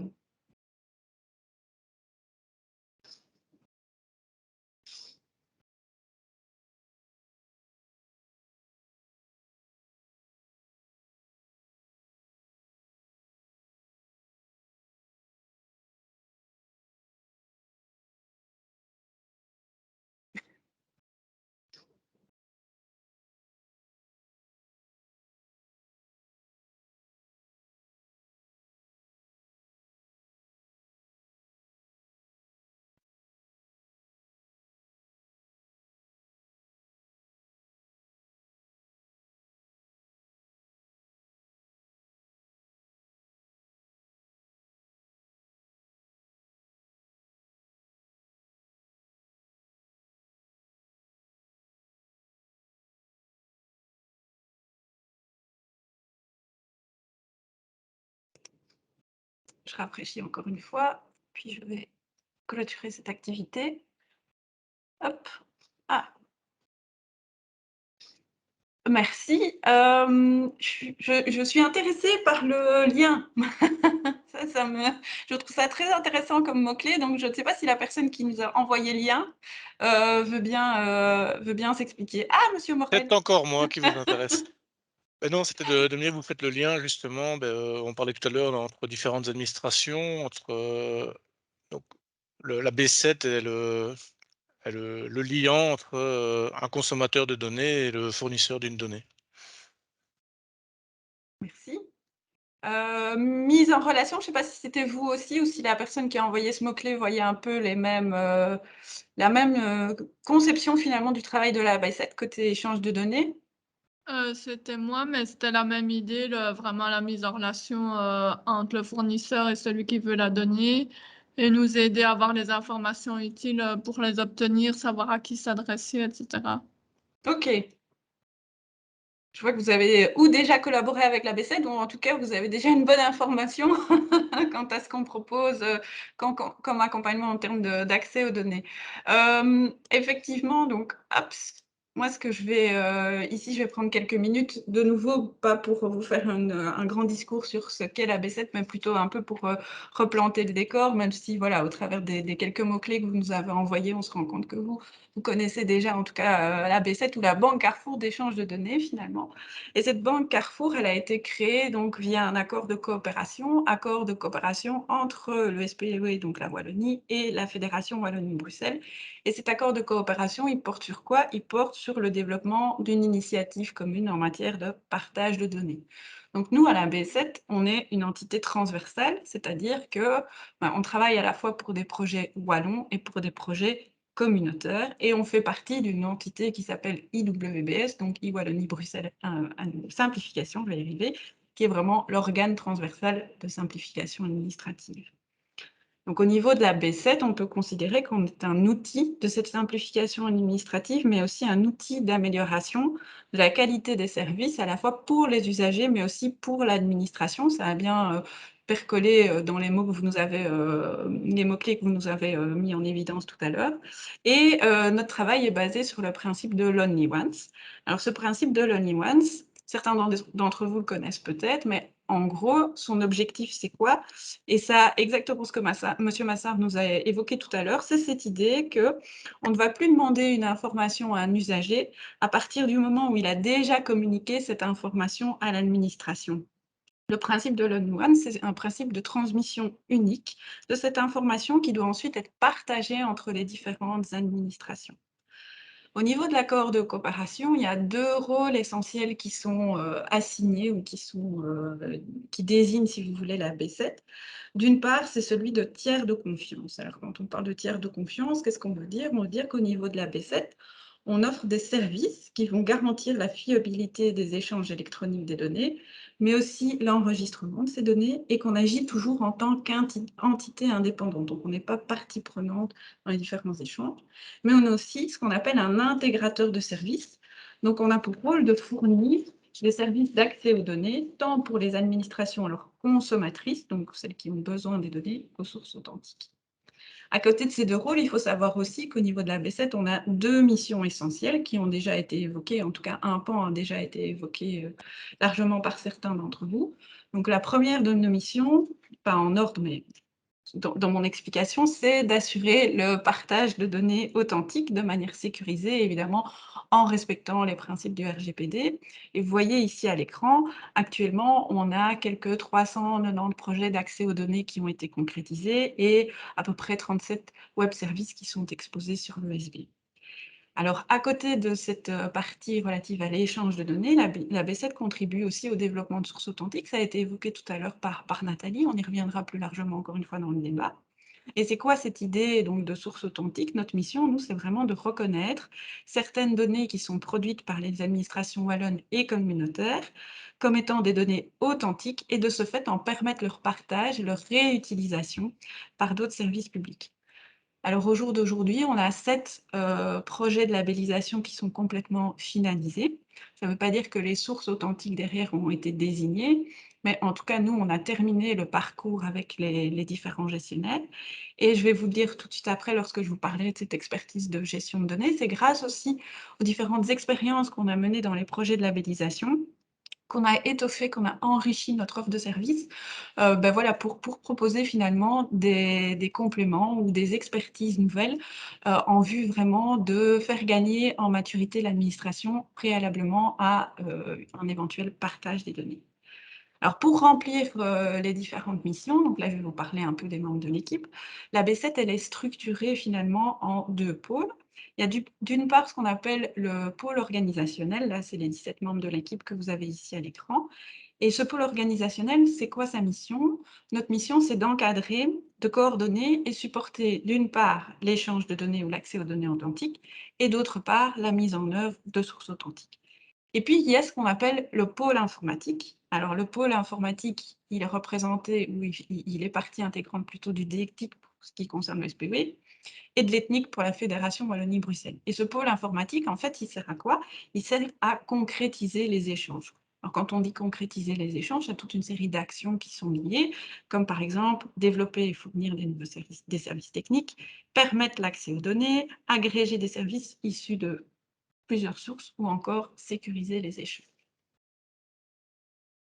Je rafraîchis encore une fois, puis je vais clôturer cette activité. Hop. Ah. Merci. Je suis intéressée par le lien. Je trouve ça très intéressant comme mot-clé, donc je ne sais pas si la personne qui nous a envoyé le lien veut bien s'expliquer. Ah, monsieur Morel. C'est encore moi qui vous intéresse. Ben non, c'était de me dire, vous faites le lien justement, on parlait tout à l'heure entre différentes administrations, entre donc la B7 est le liant entre un consommateur de données et le fournisseur d'une donnée. Merci. Mise en relation, je ne sais pas si c'était vous aussi ou si la personne qui a envoyé ce mot-clé voyait un peu la même conception finalement du travail de la B7 côté échange de données. C'était moi, mais c'était la même idée, vraiment la mise en relation entre le fournisseur et celui qui veut la donnée, et nous aider à avoir les informations utiles pour les obtenir, savoir à qui s'adresser, etc. Ok. Je vois que vous avez ou déjà collaboré avec la B7, ou en tout cas, vous avez déjà une bonne information quant à ce qu'on propose comme accompagnement en termes d'accès aux données. Effectivement, donc, hop, moi, ce que je vais ici, je vais prendre quelques minutes, de nouveau, pas pour vous faire un grand discours sur ce qu'est la B7, mais plutôt un peu pour replanter le décor, même si, voilà, au travers des quelques mots-clés que vous nous avez envoyés, on se rend compte que vous connaissez déjà en tout cas la B7 ou la Banque Carrefour d'échange de données finalement. Et cette Banque Carrefour, elle a été créée donc via un accord de coopération entre le SPE, donc la Wallonie, et la Fédération Wallonie-Bruxelles. Et cet accord de coopération, il porte sur quoi? Il porte sur le développement d'une initiative commune en matière de partage de données. Donc nous, à la B7, on est une entité transversale, c'est-à-dire que on travaille à la fois pour des projets wallons et pour des projets communautaire et on fait partie d'une entité qui s'appelle IWBS, donc I-Wallonie-Bruxelles Simplification, je vais y arriver, qui est vraiment l'organe transversal de simplification administrative. Donc au niveau de la B7, on peut considérer qu'on est un outil de cette simplification administrative, mais aussi un outil d'amélioration de la qualité des services, à la fois pour les usagers, mais aussi pour l'administration. Ça a bien percolé dans les mots que vous nous avez, les mots-clés que vous nous avez mis en évidence tout à l'heure. Et notre travail est basé sur le principe de l'Only Once. Alors ce principe de l'Only Once, certains d'entre vous le connaissent peut-être, mais en gros, son objectif, c'est quoi? Et ça, exactement ce que Monsieur Massard nous a évoqué tout à l'heure, c'est cette idée qu'on ne va plus demander une information à un usager à partir du moment où il a déjà communiqué cette information à l'administration. Le principe de l'On-One, c'est un principe de transmission unique de cette information qui doit ensuite être partagée entre les différentes administrations. Au niveau de l'accord de coopération, il y a 2 rôles essentiels qui sont assignés ou qui désignent, si vous voulez, la B7. D'une part, c'est celui de tiers de confiance. Alors, quand on parle de tiers de confiance, qu'est-ce qu'on veut dire? On veut dire qu'au niveau de la B7, on offre des services qui vont garantir la fiabilité des échanges électroniques des données, mais aussi l'enregistrement de ces données et qu'on agit toujours en tant qu'entité indépendante. Donc, on n'est pas partie prenante dans les différents échanges, mais on a aussi ce qu'on appelle un intégrateur de services. Donc, on a pour rôle de fournir des services d'accès aux données, tant pour les administrations alors consommatrices, donc celles qui ont besoin des données, qu'aux sources authentiques. À côté de ces 2 rôles, il faut savoir aussi qu'au niveau de la B7, on a 2 missions essentielles qui ont déjà été évoquées, en tout cas un pan a déjà été évoqué largement par certains d'entre vous. Donc la première de nos missions, pas en ordre, mais dans mon explication, c'est d'assurer le partage de données authentiques de manière sécurisée, évidemment, en respectant les principes du RGPD. Et vous voyez ici à l'écran, actuellement, on a quelques 390 projets d'accès aux données qui ont été concrétisés et à peu près 37 web services qui sont exposés sur l'ESB. Alors, à côté de cette partie relative à l'échange de données, la B7 contribue aussi au développement de sources authentiques. Ça a été évoqué tout à l'heure par Nathalie. On y reviendra plus largement encore une fois dans le débat. Et c'est quoi cette idée donc de sources authentiques? Notre mission, nous, c'est vraiment de reconnaître certaines données qui sont produites par les administrations wallonnes et communautaires comme étant des données authentiques et de ce fait en permettre leur partage, leur réutilisation par d'autres services publics. Alors au jour d'aujourd'hui, on a 7 projets de labellisation qui sont complètement finalisés. Ça ne veut pas dire que les sources authentiques derrière ont été désignées, mais en tout cas, nous, on a terminé le parcours avec les différents gestionnaires. Et je vais vous le dire tout de suite après, lorsque je vous parlerai de cette expertise de gestion de données, c'est grâce aussi aux différentes expériences qu'on a menées dans les projets de labellisation qu'on a étoffé, qu'on a enrichi notre offre de service, voilà, pour proposer finalement des compléments ou des expertises nouvelles, en vue vraiment de faire gagner en maturité l'administration préalablement à, un éventuel partage des données. Alors pour remplir, les différentes missions, donc là je vais vous parler un peu des membres de l'équipe, la B7 elle est structurée finalement en 2 pôles. Il y a d'une part ce qu'on appelle le pôle organisationnel, là c'est les 17 membres de l'équipe que vous avez ici à l'écran et ce pôle organisationnel, c'est quoi sa mission? Notre mission, c'est d'encadrer, de coordonner et supporter d'une part l'échange de données ou l'accès aux données authentiques et d'autre part la mise en œuvre de sources authentiques. Et puis, il y a ce qu'on appelle le pôle informatique. Alors, le pôle informatique, il est représenté, ou il est partie intégrante plutôt du DECTIC pour ce qui concerne le SPW, et de l'ETHNIC pour la Fédération Wallonie-Bruxelles. Et ce pôle informatique, en fait, il sert à quoi? Il sert à concrétiser les échanges. Alors, quand on dit concrétiser les échanges, il y a toute une série d'actions qui sont liées, comme par exemple développer et fournir des services techniques, permettre l'accès aux données, agréger des services issus de plusieurs sources ou encore sécuriser les échanges.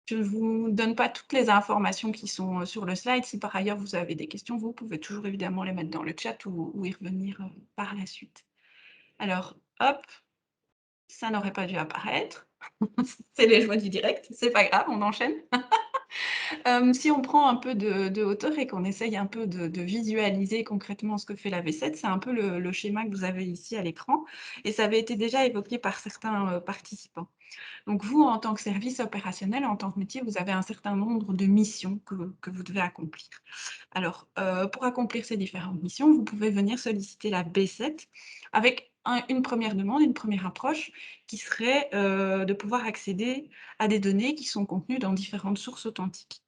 Je ne vous donne pas toutes les informations qui sont sur le slide. Si par ailleurs vous avez des questions, vous pouvez toujours évidemment les mettre dans le chat ou y revenir par la suite. Alors, hop, ça n'aurait pas dû apparaître. C'est les joies du direct, c'est pas grave, on enchaîne. Si on prend un peu de hauteur et qu'on essaye un peu de visualiser concrètement ce que fait la V7, c'est un peu le schéma que vous avez ici à l'écran et ça avait été déjà évoqué par certains, participants. Donc vous, en tant que service opérationnel, en tant que métier, vous avez un certain nombre de missions que vous devez accomplir. Alors, pour accomplir ces différentes missions, vous pouvez venir solliciter la B7 avec une première demande, une première approche qui serait, de pouvoir accéder à des données qui sont contenues dans différentes sources authentiques.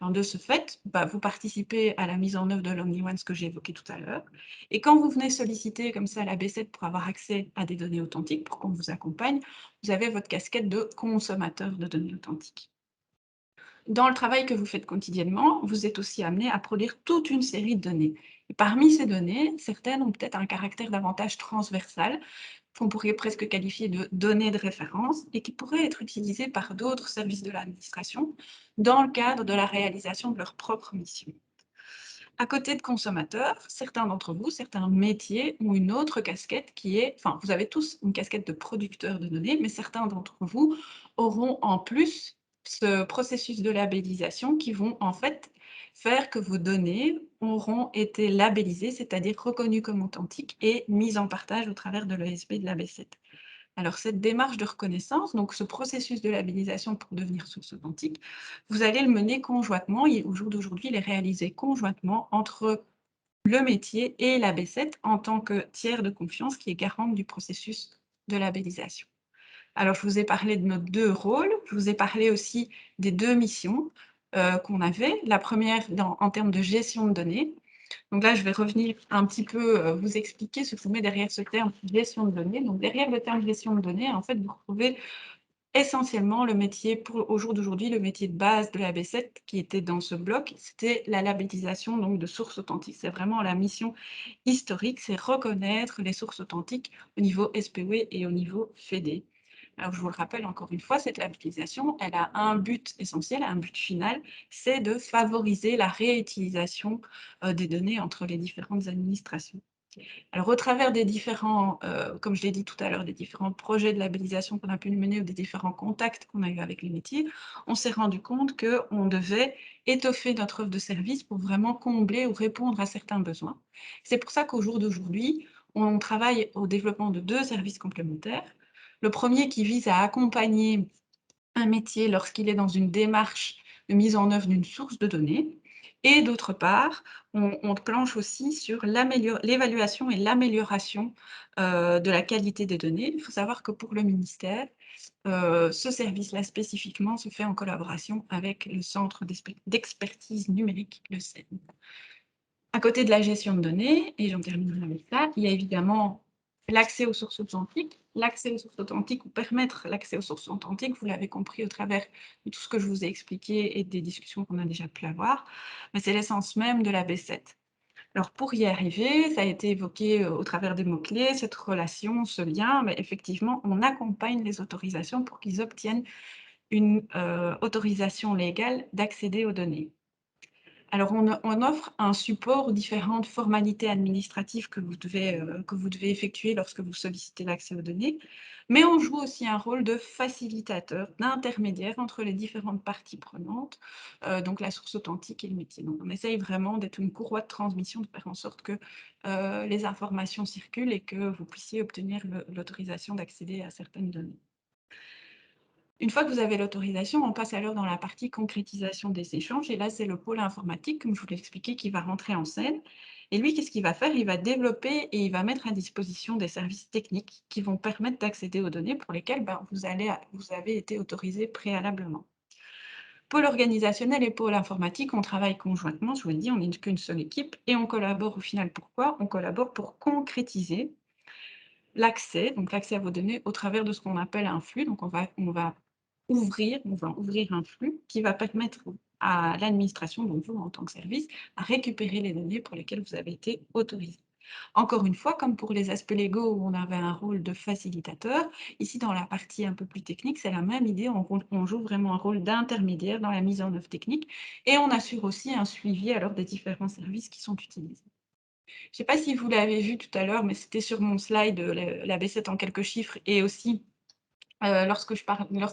Alors de ce fait, vous participez à la mise en œuvre de l'OmniOne, ce que j'ai évoqué tout à l'heure et quand vous venez solliciter comme ça la B7 pour avoir accès à des données authentiques, pour qu'on vous accompagne, vous avez votre casquette de consommateur de données authentiques. Dans le travail que vous faites quotidiennement, vous êtes aussi amené à produire toute une série de données. Et parmi ces données, certaines ont peut-être un caractère davantage transversal, qu'on pourrait presque qualifier de données de référence, et qui pourraient être utilisées par d'autres services de l'administration dans le cadre de la réalisation de leur propre mission. À côté de consommateurs, certains d'entre vous, certains métiers ont une autre casquette qui est, enfin, vous avez tous une casquette de producteur de données, mais certains d'entre vous auront en plus ce processus de labellisation qui vont en fait faire que vos données auront été labellisées, c'est-à-dire reconnues comme authentiques et mises en partage au travers de l'ESB de la B7. Alors cette démarche de reconnaissance, donc ce processus de labellisation pour devenir source authentique, vous allez le mener conjointement et au jour d'aujourd'hui, il est réalisé conjointement entre le métier et la B7 en tant que tiers de confiance qui est garante du processus de labellisation. Alors je vous ai parlé de nos 2 rôles, je vous ai parlé aussi des 2 missions, qu'on avait. La première en termes de gestion de données. Donc là, je vais revenir un petit peu, vous expliquer ce que je met derrière ce terme gestion de données. Donc derrière le terme gestion de données, en fait, vous retrouvez essentiellement le métier, au jour d'aujourd'hui, le métier de base de la B7 qui était dans ce bloc, c'était la labellisation donc, de sources authentiques. C'est vraiment la mission historique, c'est reconnaître les sources authentiques au niveau SPW et au niveau FED. Alors, je vous le rappelle encore une fois, cette labellisation, elle a un but essentiel, un but final, c'est de favoriser la réutilisation des données entre les différentes administrations. Alors, au travers des différents, comme je l'ai dit tout à l'heure, des différents projets de labellisation qu'on a pu mener ou des différents contacts qu'on a eu avec les métiers, on s'est rendu compte qu'on devait étoffer notre offre de service pour vraiment combler ou répondre à certains besoins. C'est pour ça qu'au jour d'aujourd'hui, on travaille au développement de 2 services complémentaires. Le premier qui vise à accompagner un métier lorsqu'il est dans une démarche de mise en œuvre d'une source de données. Et d'autre part, on planche aussi sur l'évaluation et l'amélioration de la qualité des données. Il faut savoir que pour le ministère, ce service-là spécifiquement se fait en collaboration avec le Centre d'expertise numérique, le CEN. À côté de la gestion de données, et j'en terminerai avec ça, il y a évidemment l'accès aux sources authentiques. L'accès aux sources authentiques ou permettre l'accès aux sources authentiques, vous l'avez compris au travers de tout ce que je vous ai expliqué et des discussions qu'on a déjà pu avoir, mais c'est l'essence même de la B7. Alors pour y arriver, ça a été évoqué au travers des mots-clés, cette relation, ce lien, mais effectivement, on accompagne les autorisations pour qu'ils obtiennent une autorisation légale d'accéder aux données. Alors, on offre un support aux différentes formalités administratives que vous devez effectuer lorsque vous sollicitez l'accès aux données, mais on joue aussi un rôle de facilitateur, d'intermédiaire entre les différentes parties prenantes, donc la source authentique et le métier. Donc, on essaye vraiment d'être une courroie de transmission, de faire en sorte que les informations circulent et que vous puissiez obtenir l'autorisation d'accéder à certaines données. Une fois que vous avez l'autorisation, on passe alors dans la partie concrétisation des échanges. Et là, c'est le pôle informatique, comme je vous l'ai expliqué, qui va rentrer en scène. Et lui, qu'est-ce qu'il va faire? Il va développer et il va mettre à disposition des services techniques qui vont permettre d'accéder aux données pour lesquelles vous avez été autorisé préalablement. Pôle organisationnel et pôle informatique, on travaille conjointement. Je vous l'ai dit, on n'est qu'une seule équipe. Et on collabore au final. Pourquoi? On collabore pour concrétiser l'accès, donc l'accès à vos données au travers de ce qu'on appelle un flux. Donc on va ouvrir un flux qui va permettre à l'administration, donc vous en tant que service, à récupérer les données pour lesquelles vous avez été autorisé. Encore une fois, comme pour les aspects légaux où on avait un rôle de facilitateur, ici dans la partie un peu plus technique, c'est la même idée, on joue vraiment un rôle d'intermédiaire dans la mise en œuvre technique et on assure aussi un suivi alors des différents services qui sont utilisés. Je ne sais pas si vous l'avez vu tout à l'heure, mais c'était sur mon slide, la B7 en quelques chiffres et aussi lorsqu'il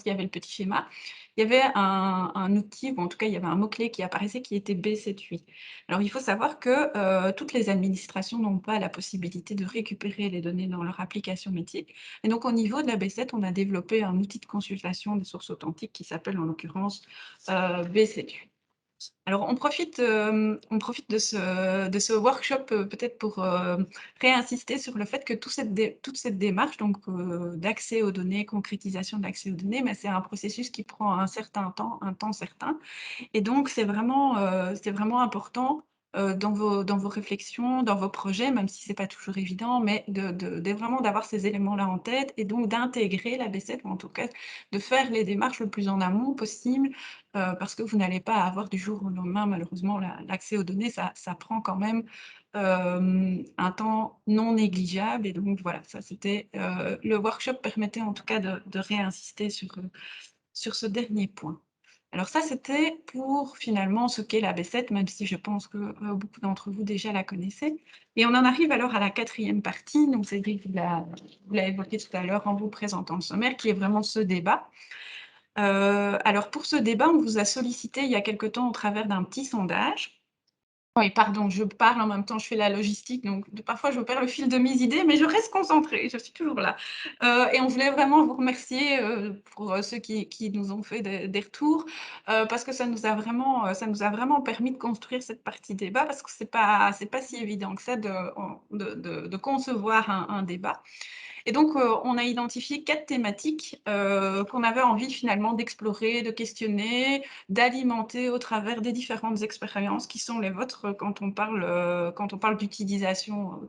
y avait le petit schéma, il y avait un outil, ou en tout cas, il y avait un mot-clé qui apparaissait qui était B7.8. Alors, il faut savoir que toutes les administrations n'ont pas la possibilité de récupérer les données dans leur application métier. Et donc, au niveau de la B7, on a développé un outil de consultation des sources authentiques qui s'appelle en l'occurrence B7.8. Alors, on profite de ce workshop peut-être pour réinsister sur le fait que toute cette démarche d'accès aux données, concrétisation de l'accès aux données, mais c'est un processus qui prend un temps certain. Et donc, c'est vraiment important dans vos réflexions, dans vos projets, même si ce n'est pas toujours évident, mais vraiment d'avoir ces éléments-là en tête et donc d'intégrer la B7, ou en tout cas de faire les démarches le plus en amont possible, parce que vous n'allez pas avoir du jour au lendemain, malheureusement, l'accès aux données, ça prend quand même un temps non négligeable. Et donc, voilà, ça c'était le workshop permettait en tout cas de réinsister sur ce dernier point. Alors ça, c'était pour finalement ce qu'est la B7, même si je pense que beaucoup d'entre vous déjà la connaissaient. Et on en arrive alors à la 4e partie. Donc Cédric, vous l'a évoqué tout à l'heure en vous présentant le sommaire, qui est vraiment ce débat. Alors pour ce débat, on vous a sollicité il y a quelque temps au travers d'un petit sondage. Oui, pardon, je parle en même temps, je fais la logistique, donc parfois je perds le fil de mes idées, mais je reste concentrée, je suis toujours là. Et on voulait vraiment vous remercier pour ceux qui nous ont fait des retours, parce que ça nous a vraiment permis de construire cette partie débat, parce que c'est pas si évident que ça de concevoir un débat. Et donc, on a identifié 4 thématiques qu'on avait envie finalement d'explorer, de questionner, d'alimenter au travers des différentes expériences qui sont les vôtres quand on parle d'utilisation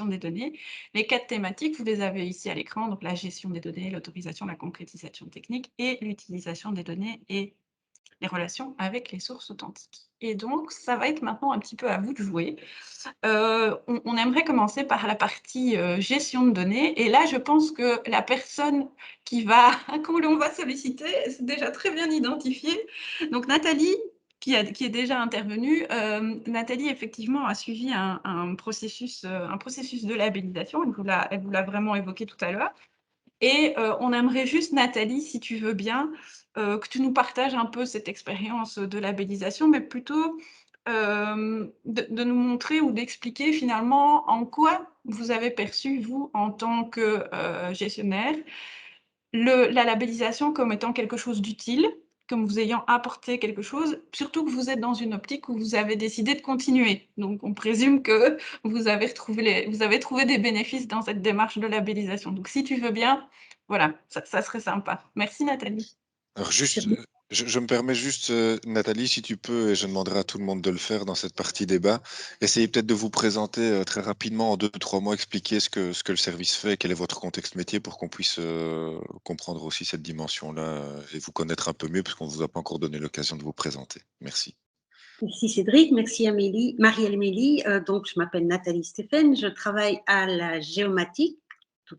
des données. Les 4 thématiques, vous les avez ici à l'écran, donc la gestion des données, l'autorisation, la concrétisation technique et l'utilisation des données et les relations avec les sources authentiques. Et donc, ça va être maintenant un petit peu à vous de jouer. On aimerait commencer par la partie gestion de données. Et là, je pense que la personne qu'on va solliciter, c'est déjà très bien identifiée. Donc, Nathalie, qui est déjà intervenue, Nathalie, effectivement, a suivi un processus de labellisation. Elle vous l'a vraiment évoqué tout à l'heure. Et on aimerait juste, Nathalie, si tu veux bien, que tu nous partages un peu cette expérience de labellisation, mais plutôt de nous montrer ou d'expliquer finalement en quoi vous avez perçu, vous, en tant que gestionnaire, la labellisation comme étant quelque chose d'utile, comme vous ayant apporté quelque chose, surtout que vous êtes dans une optique où vous avez décidé de continuer. Donc, on présume que vous avez trouvé des bénéfices dans cette démarche de labellisation. Donc, si tu veux bien, voilà, ça serait sympa. Merci, Nathalie. Alors juste, je me permets juste, Nathalie, si tu peux, et je demanderai à tout le monde de le faire dans cette partie débat, essayez peut-être de vous présenter très rapidement en 2-3 mots, expliquer ce que le service fait, quel est votre contexte métier pour qu'on puisse comprendre aussi cette dimension-là et vous connaître un peu mieux parce qu'on ne vous a pas encore donné l'occasion de vous présenter. Merci. Merci Cédric, merci Marie-Amélie. Donc, je m'appelle Nathalie Stéphane, je travaille à la Géomatique,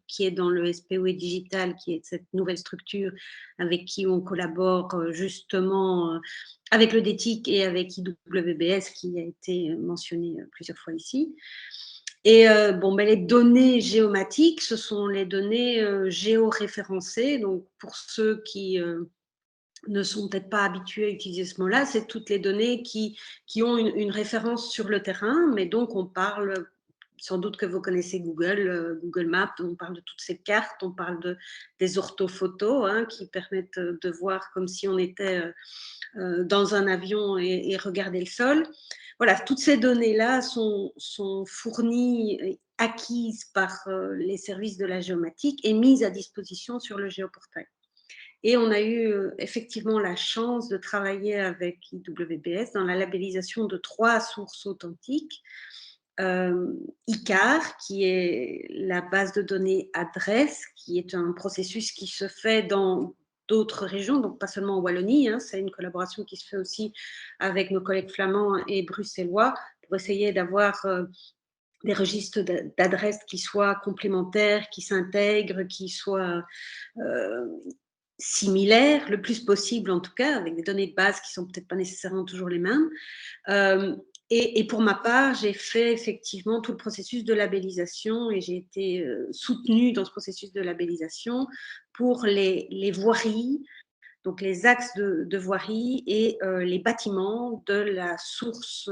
qui est dans le SPOE Digital, qui est cette nouvelle structure avec qui on collabore justement avec le DETIC et avec IWBS, qui a été mentionné plusieurs fois ici. Et les données géomatiques, ce sont les données géoréférencées. Donc, pour ceux qui ne sont peut-être pas habitués à utiliser ce mot-là, c'est toutes les données qui ont une référence sur le terrain, mais donc on parle, sans doute que vous connaissez Google Maps, on parle de toutes ces cartes, on parle des orthophotos qui permettent de voir comme si on était dans un avion et regarder le sol. Voilà, toutes ces données-là sont fournies, acquises par les services de la géomatique et mises à disposition sur le géoportail. Et on a eu effectivement la chance de travailler avec IWBS dans la labellisation de 3 sources authentiques. ICAR, qui est la base de données adresse, qui est un processus qui se fait dans d'autres régions, donc pas seulement en Wallonie, c'est une collaboration qui se fait aussi avec nos collègues flamands et bruxellois pour essayer d'avoir des registres d'adresses qui soient complémentaires, qui s'intègrent, qui soient similaires, le plus possible en tout cas, avec des données de base qui ne sont peut-être pas nécessairement toujours les mêmes. Et pour ma part, j'ai fait effectivement tout le processus de labellisation et j'ai été soutenue dans ce processus de labellisation pour les voiries, donc les axes de voirie et les bâtiments de la source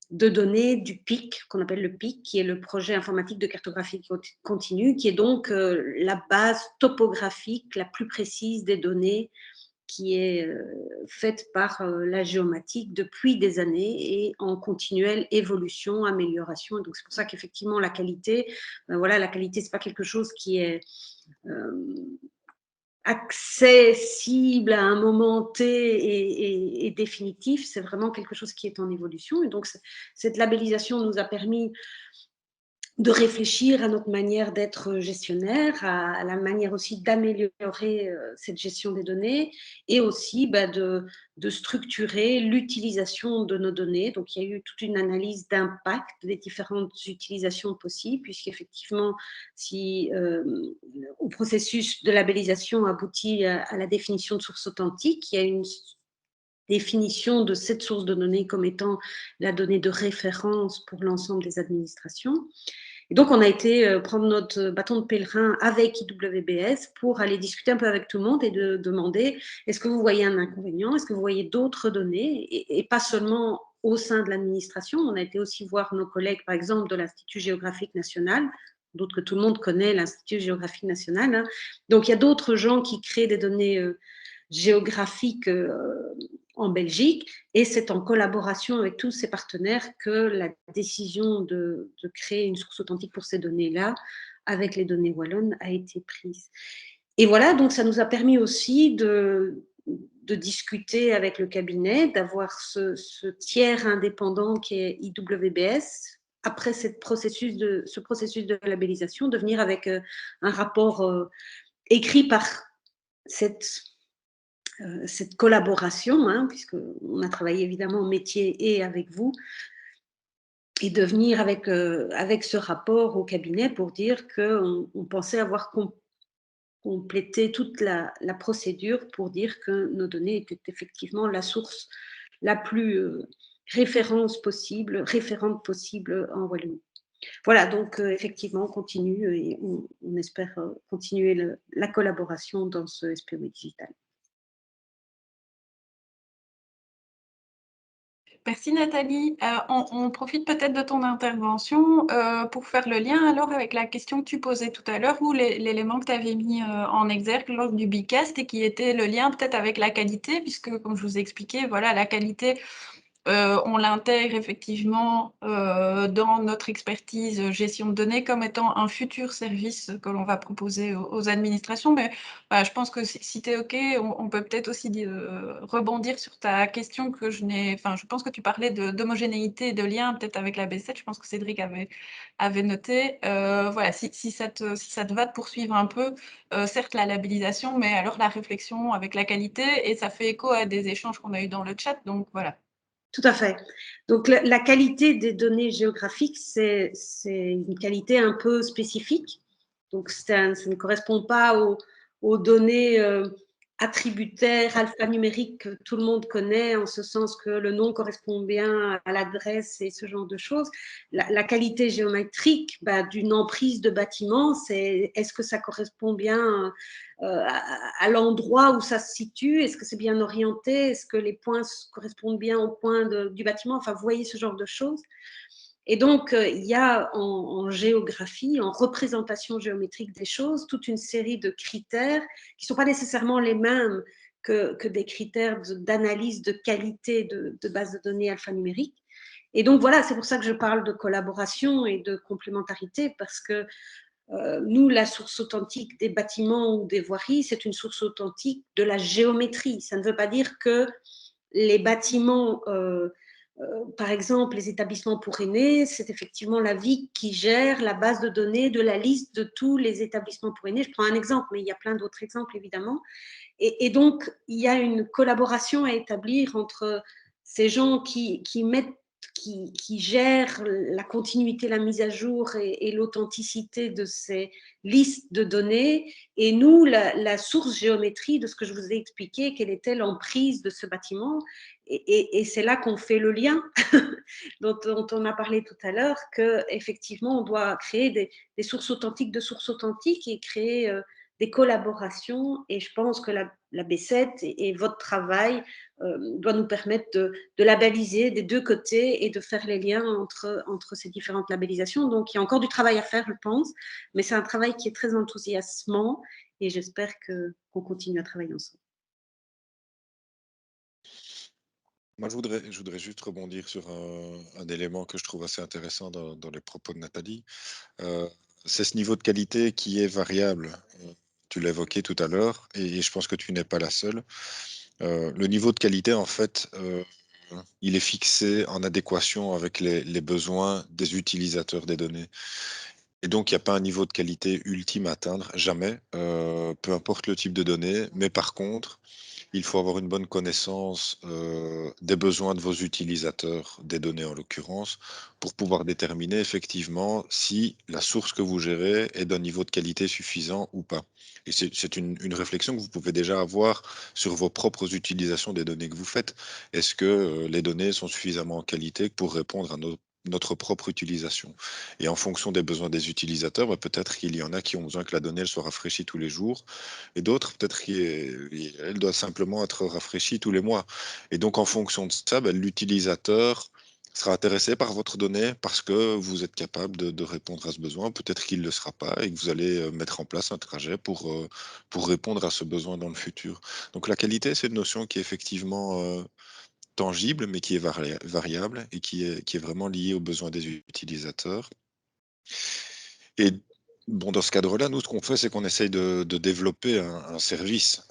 de données du PIC, qu'on appelle le PIC, qui est le projet informatique de cartographie continue, qui est donc la base topographique la plus précise des données qui est faite par la géomatique depuis des années et en continuelle évolution, amélioration. Et donc c'est pour ça qu'effectivement la qualité, voilà, la qualité c'est pas quelque chose qui est accessible à un moment T et définitif, c'est vraiment quelque chose qui est en évolution. Et donc, cette labellisation nous a permis de réfléchir à notre manière d'être gestionnaire, à la manière aussi d'améliorer cette gestion des données et aussi de structurer l'utilisation de nos données. Donc, il y a eu toute une analyse d'impact des différentes utilisations possibles, puisqu'effectivement, si au processus de labellisation aboutit à la définition de source authentique, il y a une définition de cette source de données comme étant la donnée de référence pour l'ensemble des administrations. Et donc, on a été prendre notre bâton de pèlerin avec IWBS pour aller discuter un peu avec tout le monde et de demander, est-ce que vous voyez un inconvénient? Est-ce que vous voyez d'autres données? Et pas seulement au sein de l'administration, on a été aussi voir nos collègues, par exemple, de l'Institut géographique national, d'autres que tout le monde connaît, l'Institut géographique national. Hein. Donc, il y a d'autres gens qui créent des données géographiques en Belgique, et c'est en collaboration avec tous ces partenaires que la décision de créer une source authentique pour ces données-là, avec les données wallonnes, a été prise. Et voilà, donc ça nous a permis aussi de discuter avec le cabinet, d'avoir ce tiers indépendant qui est IWBS, après ce processus de labellisation, de venir avec un rapport écrit par cette collaboration, hein, puisqu'on a travaillé évidemment au métier et avec vous, et de venir avec ce rapport au cabinet pour dire qu'on pensait avoir complété toute la procédure pour dire que nos données étaient effectivement la source la plus référente possible en Wallonie. Voilà, donc effectivement, on continue et on espère continuer la collaboration dans ce SPO digital. Merci Nathalie. On profite peut-être de ton intervention pour faire le lien alors avec la question que tu posais tout à l'heure ou l'élément que tu avais mis en exergue lors du Bicast et qui était le lien peut-être avec la qualité, puisque comme je vous ai expliqué, voilà, la qualité, on l'intègre effectivement dans notre expertise gestion de données comme étant un futur service que l'on va proposer aux administrations. Mais voilà, je pense que si tu es OK, on peut peut-être aussi rebondir sur ta question que je n'ai... Enfin, je pense que tu parlais d'homogénéité et de lien peut-être avec la B7. Je pense que Cédric avait noté. Voilà, si ça te va de poursuivre un peu, certes la labellisation, mais alors la réflexion avec la qualité, et ça fait écho à des échanges qu'on a eu dans le chat. Donc voilà. Tout à fait. Donc, la qualité des données géographiques, c'est une qualité un peu spécifique. Donc, ça ne correspond pas aux données attributaires alphanumériques que tout le monde connaît, en ce sens que le nom correspond bien à l'adresse et ce genre de choses. La qualité géométrique d'une emprise de bâtiment, c'est est-ce que ça correspond bien à l'endroit où ça se situe, est-ce que c'est bien orienté, est-ce que les points correspondent bien aux points du bâtiment, enfin vous voyez ce genre de choses. Et donc il y a en géographie, en représentation géométrique des choses, toute une série de critères qui ne sont pas nécessairement les mêmes que des critères d'analyse de qualité de base de données alphanumériques. Et donc voilà, c'est pour ça que je parle de collaboration et de complémentarité, parce que nous, la source authentique des bâtiments ou des voiries, c'est une source authentique de la géométrie. Ça ne veut pas dire que les bâtiments, par exemple, les établissements pour aînés, c'est effectivement la VIC qui gère la base de données de la liste de tous les établissements pour aînés. Je prends un exemple, mais il y a plein d'autres exemples, évidemment. Et donc, il y a une collaboration à établir entre ces gens qui gèrent la continuité, la mise à jour et l'authenticité de ces listes de données, et nous, la source géométrie de ce que je vous ai expliqué, quelle était l'emprise de ce bâtiment. Et c'est là qu'on fait le lien dont on a parlé tout à l'heure, qu'effectivement, on doit créer des sources authentiques de sources authentiques et créer des collaborations, et je pense que la B7 et votre travail doit nous permettre de labelliser des deux côtés et de faire les liens entre ces différentes labellisations. Donc, il y a encore du travail à faire, je pense, mais c'est un travail qui est très enthousiasmant et j'espère qu'on continue à travailler ensemble. Moi, je voudrais juste rebondir sur un élément que je trouve assez intéressant dans les propos de Nathalie. C'est ce niveau de qualité qui est variable. Tu l'évoquais tout à l'heure, et je pense que tu n'es pas la seule. Le niveau de qualité, en fait, il est fixé en adéquation avec les besoins des utilisateurs des données. Et donc, il n'y a pas un niveau de qualité ultime à atteindre, jamais, peu importe le type de données. Mais par contre, il faut avoir une bonne connaissance des besoins de vos utilisateurs, des données en l'occurrence, pour pouvoir déterminer effectivement si la source que vous gérez est d'un niveau de qualité suffisant ou pas. Et c'est une réflexion que vous pouvez déjà avoir sur vos propres utilisations des données que vous faites. Est-ce que les données sont suffisamment en qualité pour répondre à notre propre utilisation? Et en fonction des besoins des utilisateurs, bah, peut-être qu'il y en a qui ont besoin que la donnée elle soit rafraîchie tous les jours, et d'autres, peut-être qu'elle doit simplement être rafraîchie tous les mois. Et donc, en fonction de ça, ben, l'utilisateur sera intéressé par votre donnée parce que vous êtes capable de répondre à ce besoin. Peut-être qu'il ne le sera pas et que vous allez mettre en place un trajet pour répondre à ce besoin dans le futur. Donc, la qualité, c'est une notion qui est effectivement tangible, mais qui est variable et qui est vraiment liée aux besoins des utilisateurs. Et bon, dans ce cadre-là, nous, ce qu'on fait, c'est qu'on essaye de développer un service.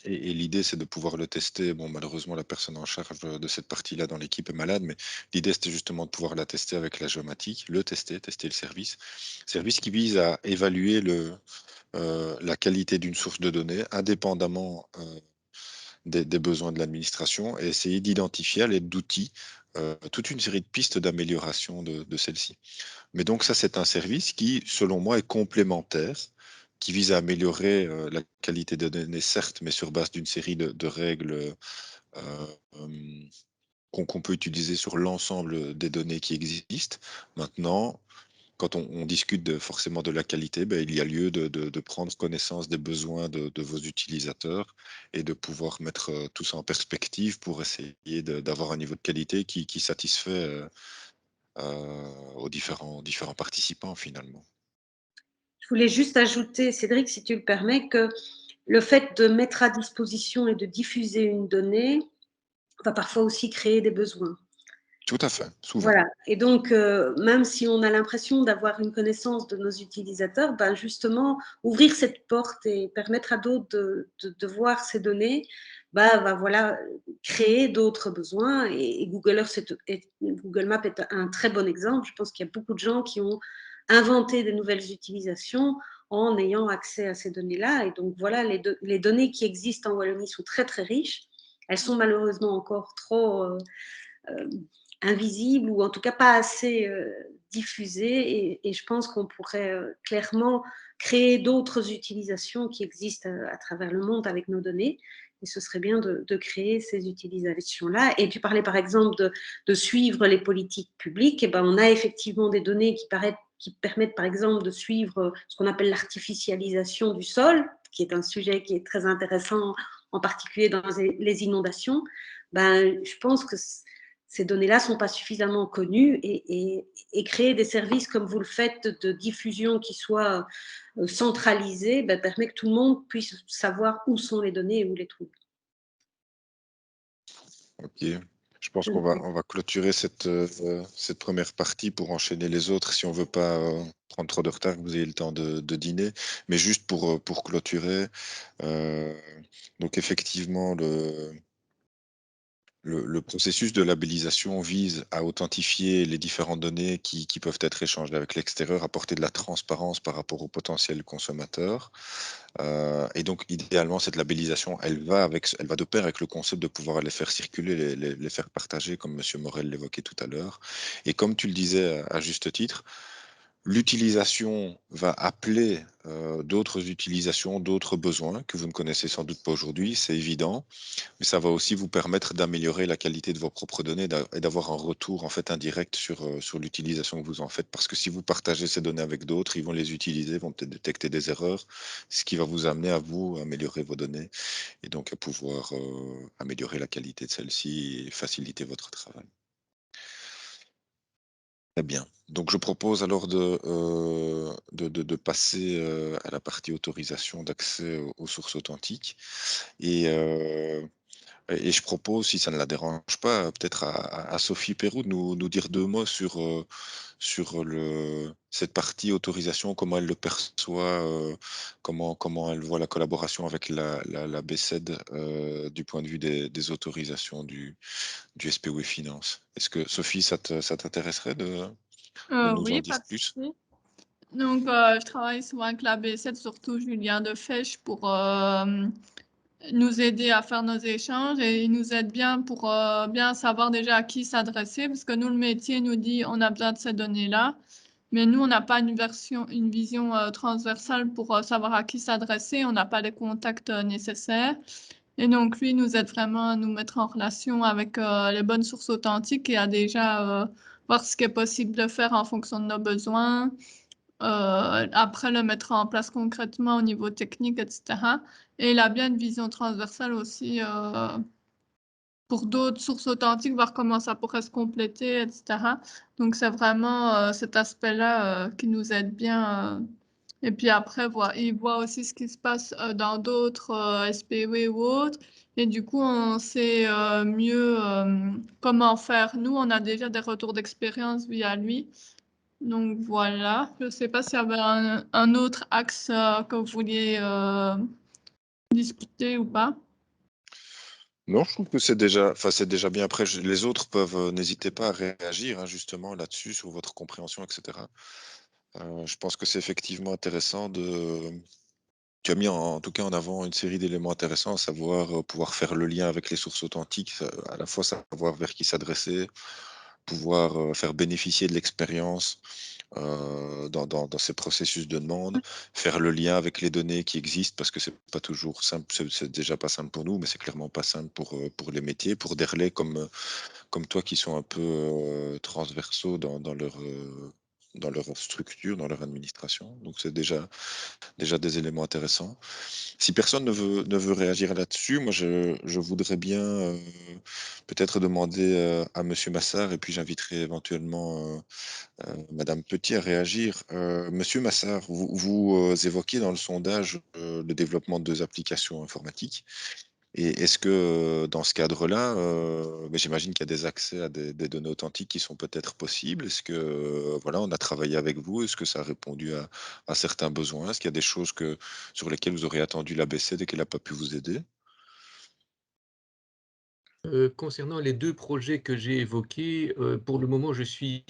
Et l'idée, c'est de pouvoir le tester. Bon, malheureusement, la personne en charge de cette partie-là dans l'équipe est malade, mais l'idée, c'était justement de pouvoir la tester avec la géomatique, tester le service. Service qui vise à évaluer la qualité d'une source de données indépendamment des besoins de l'administration et essayer d'identifier à l'aide d'outils toute une série de pistes d'amélioration de celle-ci. Mais donc ça, c'est un service qui, selon moi, est complémentaire, qui vise à améliorer la qualité des données, certes, mais sur base d'une série de règles qu'on peut utiliser sur l'ensemble des données qui existent. Maintenant, quand on discute forcément de la qualité, ben, il y a lieu de prendre connaissance des besoins de vos utilisateurs et de pouvoir mettre tout ça en perspective pour essayer d'avoir un niveau de qualité qui satisfait aux différents participants finalement. Je voulais juste ajouter, Cédric, si tu le permets, que le fait de mettre à disposition et de diffuser une donnée va parfois aussi créer des besoins. Tout à fait, souvent. Voilà. Et donc, même si on a l'impression d'avoir une connaissance de nos utilisateurs, ben justement, ouvrir cette porte et permettre à d'autres de voir ces données, va voilà, créer d'autres besoins. Et Google Earth Google Maps est un très bon exemple. Je pense qu'il y a beaucoup de gens qui ont inventé de nouvelles utilisations en ayant accès à ces données-là. Et donc, voilà, les données qui existent en Wallonie sont très, très riches. Elles sont malheureusement encore trop invisibles ou en tout cas pas assez diffusées. Et je pense qu'on pourrait clairement créer d'autres utilisations qui existent à travers le monde avec nos données. Et ce serait bien de créer ces utilisations-là. Et tu parlais par exemple de suivre les politiques publiques. Et ben, on a effectivement des données qui permettent par exemple de suivre ce qu'on appelle l'artificialisation du sol, qui est un sujet qui est très intéressant, en particulier dans les inondations. Ben, je pense que ces données-là ne sont pas suffisamment connues et créer des services comme vous le faites de diffusion qui soient centralisés ben, permet que tout le monde puisse savoir où sont les données et où les trouver. Ok. Je pense qu'on va clôturer cette première partie pour enchaîner les autres si on ne veut pas prendre trop de retard, que vous ayez le temps de dîner. Mais juste pour clôturer, donc effectivement, le processus de labellisation vise à authentifier les différentes données qui peuvent être échangées avec l'extérieur, apporter de la transparence par rapport au potentiel consommateur. Et donc, idéalement, cette labellisation, elle va de pair avec le concept de pouvoir les faire circuler, les faire partager, comme M. Morel l'évoquait tout à l'heure. Et comme tu le disais à juste titre, L'utilisation va appeler d'autres utilisations, d'autres besoins que vous ne connaissez sans doute pas aujourd'hui, c'est évident, mais ça va aussi vous permettre d'améliorer la qualité de vos propres données et d'avoir un retour en fait indirect sur l'utilisation que vous en faites. Parce que si vous partagez ces données avec d'autres, ils vont les utiliser, vont peut-être détecter des erreurs, ce qui va vous amener à vous améliorer vos données et donc à pouvoir améliorer la qualité de celles-ci et faciliter votre travail. Très bien. Donc je propose alors de passer à la partie autorisation d'accès aux sources authentiques. Et, et je propose, si ça ne la dérange pas, peut-être à Sophie Perroux de nous dire 2 mots sur cette partie autorisation, comment elle le perçoit, comment elle voit la collaboration avec la BCED du point de vue des autorisations du SPW Finance. Est-ce que Sophie, ça t'intéresserait de nous en Oui, dire pas de plus? souci. Donc, je travaille souvent avec la B7, surtout Julien Defèche, pour nous aider à faire nos échanges et il nous aide bien pour bien savoir déjà à qui s'adresser, parce que nous, le métier nous dit on a besoin de ces données-là, mais nous, on n'a pas une vision transversale pour savoir à qui s'adresser, on n'a pas les contacts nécessaires. Et donc, lui nous aide vraiment à nous mettre en relation avec les bonnes sources authentiques et à déjà voir ce qui est possible de faire en fonction de nos besoins. Après, le mettre en place concrètement au niveau technique, etc. Et il a bien une vision transversale aussi pour d'autres sources authentiques, voir comment ça pourrait se compléter, etc. Donc, c'est vraiment cet aspect-là qui nous aide bien. Et puis après, il voit aussi ce qui se passe dans d'autres SPW ou autres. Et du coup, on sait mieux comment faire. Nous, on a déjà des retours d'expérience via lui. Donc voilà, je ne sais pas s'il y avait un autre axe que vous vouliez discuter ou pas. Non, je trouve que c'est déjà bien. Après, les autres peuvent, n'hésitez pas à réagir hein, justement là-dessus, sur votre compréhension, etc. Je pense que c'est effectivement intéressant tu as mis en tout cas en avant une série d'éléments intéressants, à savoir pouvoir faire le lien avec les sources authentiques, à la fois savoir vers qui s'adresser, pouvoir faire bénéficier de l'expérience dans ces processus de demande, faire le lien avec les données qui existent, parce que c'est pas toujours simple, c'est déjà pas simple pour nous, mais c'est clairement pas simple pour les métiers, pour des relais comme toi qui sont un peu transversaux dans leur structure, dans leur administration. Donc c'est déjà des éléments intéressants. Si personne ne veut réagir là-dessus, moi je voudrais bien peut-être demander à Monsieur Massard, et puis j'inviterai éventuellement Madame Petit à réagir. Monsieur Massard, vous évoquiez dans le sondage le développement de 2 applications informatiques. Et est-ce que dans ce cadre-là, mais j'imagine qu'il y a des accès à des données authentiques qui sont peut-être possibles. Est-ce que voilà, on a travaillé avec vous? Est-ce que ça a répondu à certains besoins? Est-ce qu'il y a des choses sur lesquelles vous auriez attendu la BCED et qu'elle n'a pas pu vous aider? Concernant les 2 projets que j'ai évoqués, pour le moment, je suis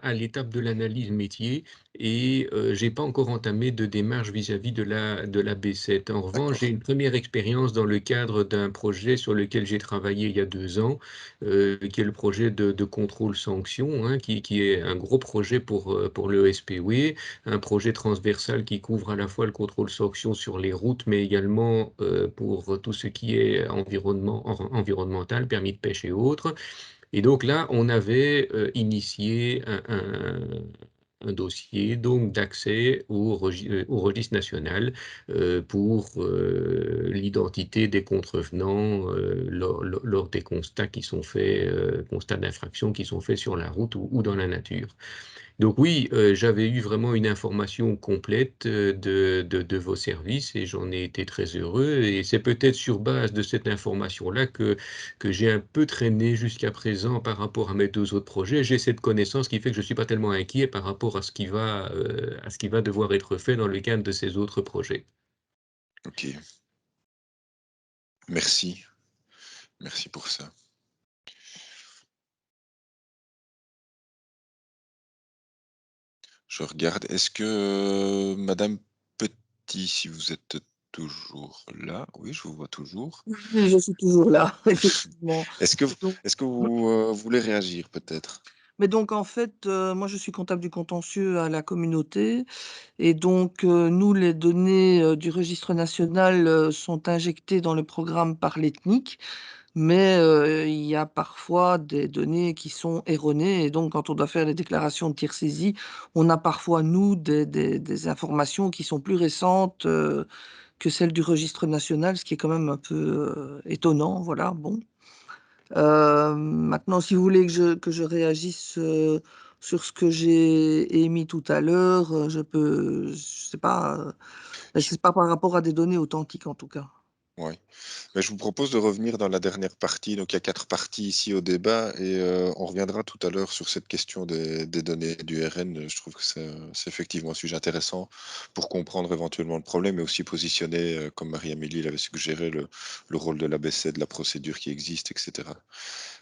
à l'étape de l'analyse métier et j'ai pas encore entamé de démarche vis-à-vis de la B7. En revanche, j'ai D'accord. une première expérience dans le cadre d'un projet sur lequel j'ai travaillé il y a 2 ans, qui est le projet de contrôle sanction, hein, qui est un gros projet pour le SPW, un projet transversal qui couvre à la fois le contrôle sanction sur les routes, mais également pour tout ce qui est environnemental, permis de pêche et autres. Et donc là, on avait initié un dossier donc d'accès au registre national pour l'identité des contrevenants lors des constats qui sont faits, constats d'infraction qui sont faits sur la route ou dans la nature. Donc oui, j'avais eu vraiment une information complète de vos services et j'en ai été très heureux. Et c'est peut-être sur base de cette information-là que j'ai un peu traîné jusqu'à présent par rapport à mes 2 autres projets. J'ai cette connaissance qui fait que je ne suis pas tellement inquiet par rapport à ce qui va devoir être fait dans le cadre de ces autres projets. Ok. Merci. Merci pour ça. Je regarde. Est-ce que Madame Petit, si vous êtes toujours là, oui, je vous vois toujours. Oui, je suis toujours là, effectivement. Est-ce que, Donc, est-ce que vous voulez réagir peut-être? Mais donc en fait, moi je suis comptable du contentieux à la communauté et donc nous les données, du registre national, sont injectées dans le programme par l'ethnique, mais il y a parfois des données qui sont erronées et donc quand on doit faire les déclarations de tiers saisie, on a parfois nous des informations qui sont plus récentes, que celles du registre national, ce qui est quand même un peu, étonnant, voilà, bon. Maintenant, si vous voulez que je réagisse, sur ce que j'ai émis tout à l'heure, je peux, je sais pas, mais Je c'est pas par rapport à des données authentiques en tout cas. Ouais. Mais je vous propose de revenir dans la dernière partie. Donc, il y a 4 parties ici au débat et on reviendra tout à l'heure sur cette question des données du RN. Je trouve que c'est effectivement un sujet intéressant pour comprendre éventuellement le problème, mais aussi positionner, comme Marie-Amélie l'avait suggéré, le rôle de l'ABC, de la procédure qui existe, etc.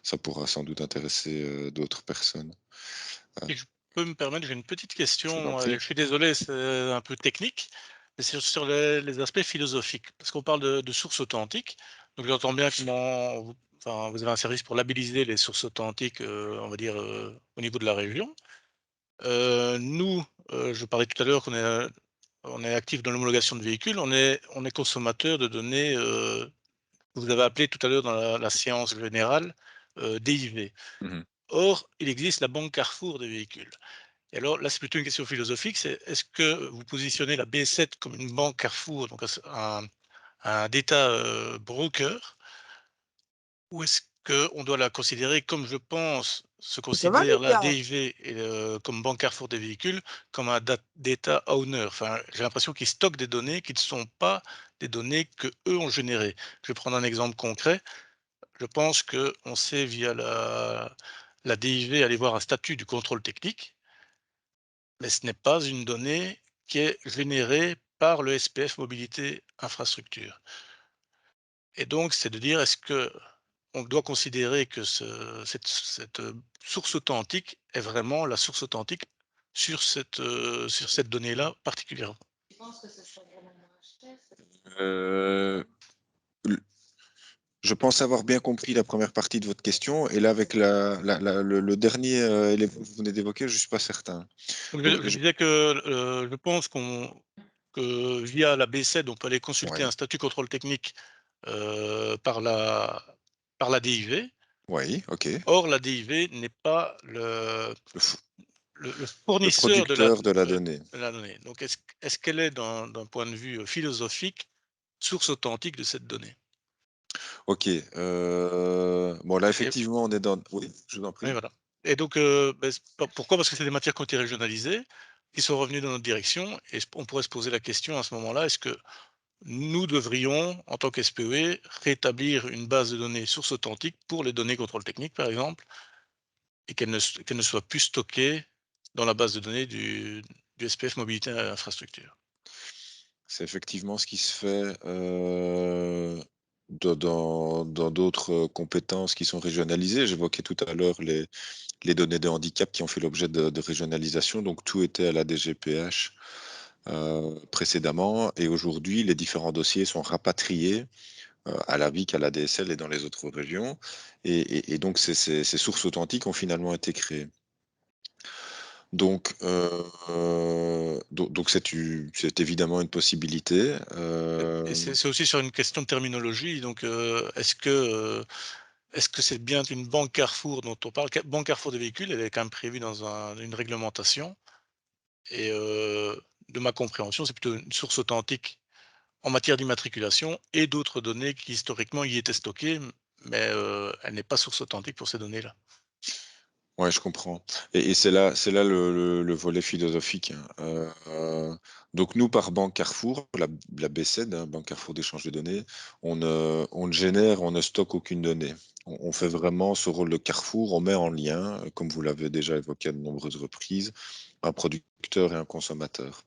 Ça pourra sans doute intéresser d'autres personnes. Si je peux me permettre, j'ai une petite Je vous en question. prie. Je suis désolé, c'est un peu technique, mais c'est sur les aspects philosophiques. Parce qu'on parle de sources authentiques. Donc j'entends bien comment enfin, vous avez un service pour labelliser les sources authentiques, on va dire, au niveau de la région. Nous, je parlais tout à l'heure on est actif dans l'homologation de véhicules, on est consommateur de données, que vous avez appelé tout à l'heure dans la séance générale, DIV. Mhm. Or, il existe la banque Carrefour des véhicules. Et alors là, c'est plutôt une question philosophique, c'est est-ce que vous positionnez la B7 comme une banque Carrefour, donc un data broker, ou est-ce qu'on doit la considérer comme je pense se Ça va considère la Lucas? DIV et comme banque Carrefour des véhicules, comme un data owner. Enfin, j'ai l'impression qu'ils stockent des données qui ne sont pas des données que eux ont générées. Je vais prendre un exemple concret. Je pense qu'on sait via la DIV aller voir un statut du contrôle technique, mais ce n'est pas une donnée qui est générée par le SPF Mobilité Infrastructure. Et donc, c'est de dire, est-ce que on doit considérer que cette source authentique est vraiment la source authentique sur cette donnée-là particulièrement? Je pense que ce serait vraiment moins cher. Euh, Je pense avoir bien compris la première partie de votre question. Et là, avec le dernier élément que vous venez d'évoquer, je ne suis pas certain. Donc, Donc, je disais que je pense que via la B7, on peut aller consulter ouais, un statut contrôle technique par la DIV. oui, ok. Or, la DIV n'est pas Le, f- le le fournisseur producteur de la donnée. de la donnée. Donc, est-ce qu'elle est, d'un point de vue philosophique, source authentique de cette donnée? Ok. Bon, là, Et, effectivement, on est dans. Oui, je vous en oui, prie. voilà. Et donc, pourquoi? Parce que c'est des matières qui ont été régionalisées, qui sont revenues dans notre direction, et on pourrait se poser la question à ce moment-là, est-ce que nous devrions, en tant qu'SPE, rétablir une base de données source authentique pour les données contrôle technique, par exemple, et qu'elle ne soit plus stockée dans la base de données du SPF Mobilité Infrastructure. C'est effectivement ce qui se fait dans d'autres compétences qui sont régionalisées. J'évoquais tout à l'heure les données de handicap qui ont fait l'objet de régionalisation. Donc, tout était à la DGPH précédemment. Et aujourd'hui, les différents dossiers sont rapatriés à la VIC, à la DSL et dans les autres régions. Et donc, ces sources authentiques ont finalement été créées. Donc, c'est évidemment une possibilité. Et c'est aussi sur une question de terminologie. Donc, est-ce que c'est bien une banque Carrefour dont on parle? Banque Carrefour des véhicules, elle est quand même prévue dans une réglementation. Et de ma compréhension, c'est plutôt une source authentique en matière d'immatriculation et d'autres données qui historiquement y étaient stockées, mais elle n'est pas source authentique pour ces données-là. Ouais, je comprends. Et c'est là le volet philosophique, hein. Donc nous, par Banque Carrefour, la BCED, hein, Banque Carrefour d'échange de données, on ne génère, on ne stocke aucune donnée. On fait vraiment ce rôle de Carrefour, on met en lien, comme vous l'avez déjà évoqué à de nombreuses reprises, un producteur et un consommateur.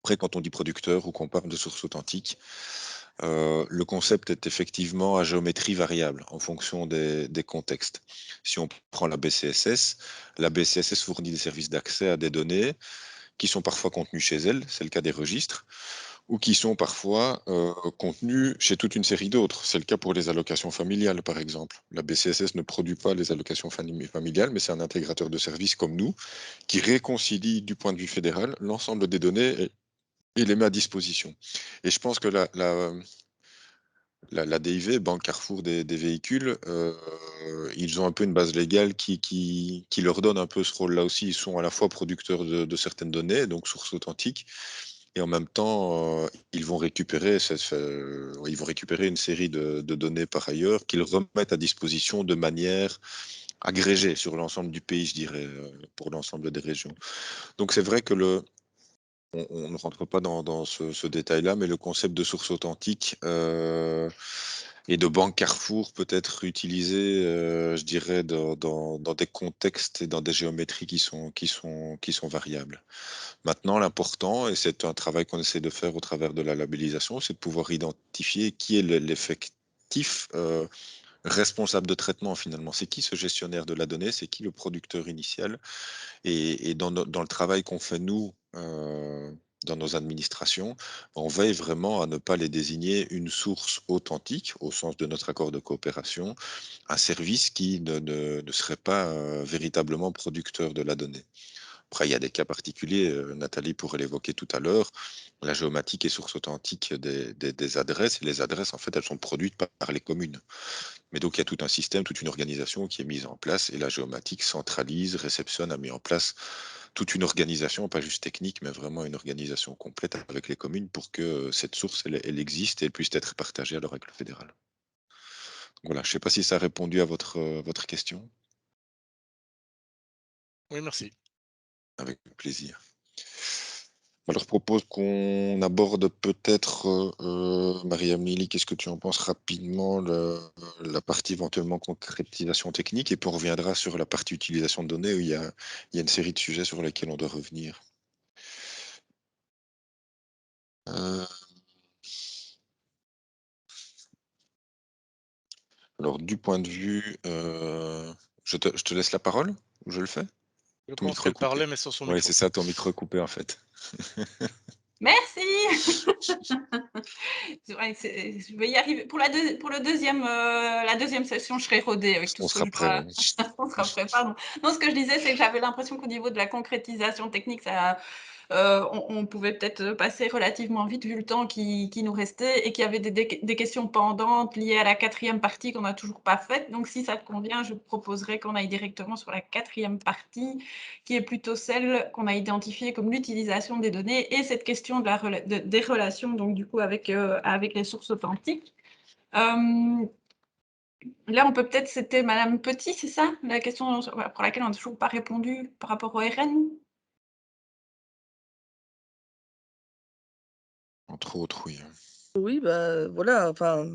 Après, quand on dit producteur ou qu'on parle de source authentique, le concept est effectivement à géométrie variable en fonction des contextes. Si on prend la BCSS fournit des services d'accès à des données qui sont parfois contenues chez elle, c'est le cas des registres, ou qui sont parfois contenus chez toute une série d'autres. C'est le cas pour les allocations familiales, par exemple. La BCSS ne produit pas les allocations familiales, mais c'est un intégrateur de services comme nous qui réconcilie du point de vue fédéral l'ensemble des données et les met à disposition. Et je pense que la DIV, Banque Carrefour des véhicules, ils ont un peu une base légale qui leur donne un peu ce rôle-là aussi. Ils sont à la fois producteurs de certaines données, donc sources authentiques, et en même temps, ils vont récupérer une série de données par ailleurs qu'ils remettent à disposition de manière agrégée sur l'ensemble du pays, je dirais, pour l'ensemble des régions. Donc c'est vrai que on ne rentre pas dans ce détail-là, mais le concept de source authentique et de banque Carrefour peut être utilisé, je dirais, dans des contextes et dans des géométries qui sont variables. Maintenant, l'important, et c'est un travail qu'on essaie de faire au travers de la labellisation, c'est de pouvoir identifier qui est l'effectif responsable de traitement finalement. C'est qui ce gestionnaire de la donnée, c'est qui le producteur initial. Et dans le travail qu'on fait nous, dans nos administrations, on veille vraiment à ne pas les désigner une source authentique, au sens de notre accord de coopération, un service qui ne serait pas véritablement producteur de la donnée. Après, il y a des cas particuliers, Nathalie pourrait l'évoquer tout à l'heure, la géomatique et source authentique des adresses. Et les adresses, en fait, elles sont produites par les communes. Mais donc, il y a tout un système, toute une organisation qui est mise en place et la géomatique centralise, réceptionne, a mis en place toute une organisation, pas juste technique, mais vraiment une organisation complète avec les communes pour que cette source, elle existe et elle puisse être partagée alors avec le fédéral. Voilà, je ne sais pas si ça a répondu à votre question. Oui, merci. Avec plaisir. Alors, je propose qu'on aborde peut-être, Marie-Amélie, qu'est-ce que tu en penses rapidement, la partie éventuellement concrétisation technique, et puis on reviendra sur la partie utilisation de données où il y a une série de sujets sur lesquels on doit revenir. Alors, du point de vue, je te laisse la parole ou je le fais? Je Ton pense micro est qu'elle coupé. parlait, mais sans son Oui, micro. c'est ça, ton micro est coupé en fait. Merci. Ouais, je vais y arriver. Pour la deuxième session, je serai rodée avec tout On ce que sera je prêt. dois. On sera prêt, pardon. Non, ce que je disais, c'est que j'avais l'impression qu'au niveau de la concrétisation technique, on pouvait peut-être passer relativement vite vu le temps qui nous restait et qu'il y avait des questions pendantes liées à la 4e partie qu'on n'a toujours pas faite. Donc, si ça te convient, je proposerais qu'on aille directement sur la 4e partie, qui est plutôt celle qu'on a identifiée comme l'utilisation des données et cette question des relations, donc du coup, avec les sources authentiques. Là, on peut peut-être, c'était Madame Petit, c'est ça? La question pour laquelle on n'a toujours pas répondu par rapport au RN? Entre autres, oui. Oui, bah, voilà, enfin,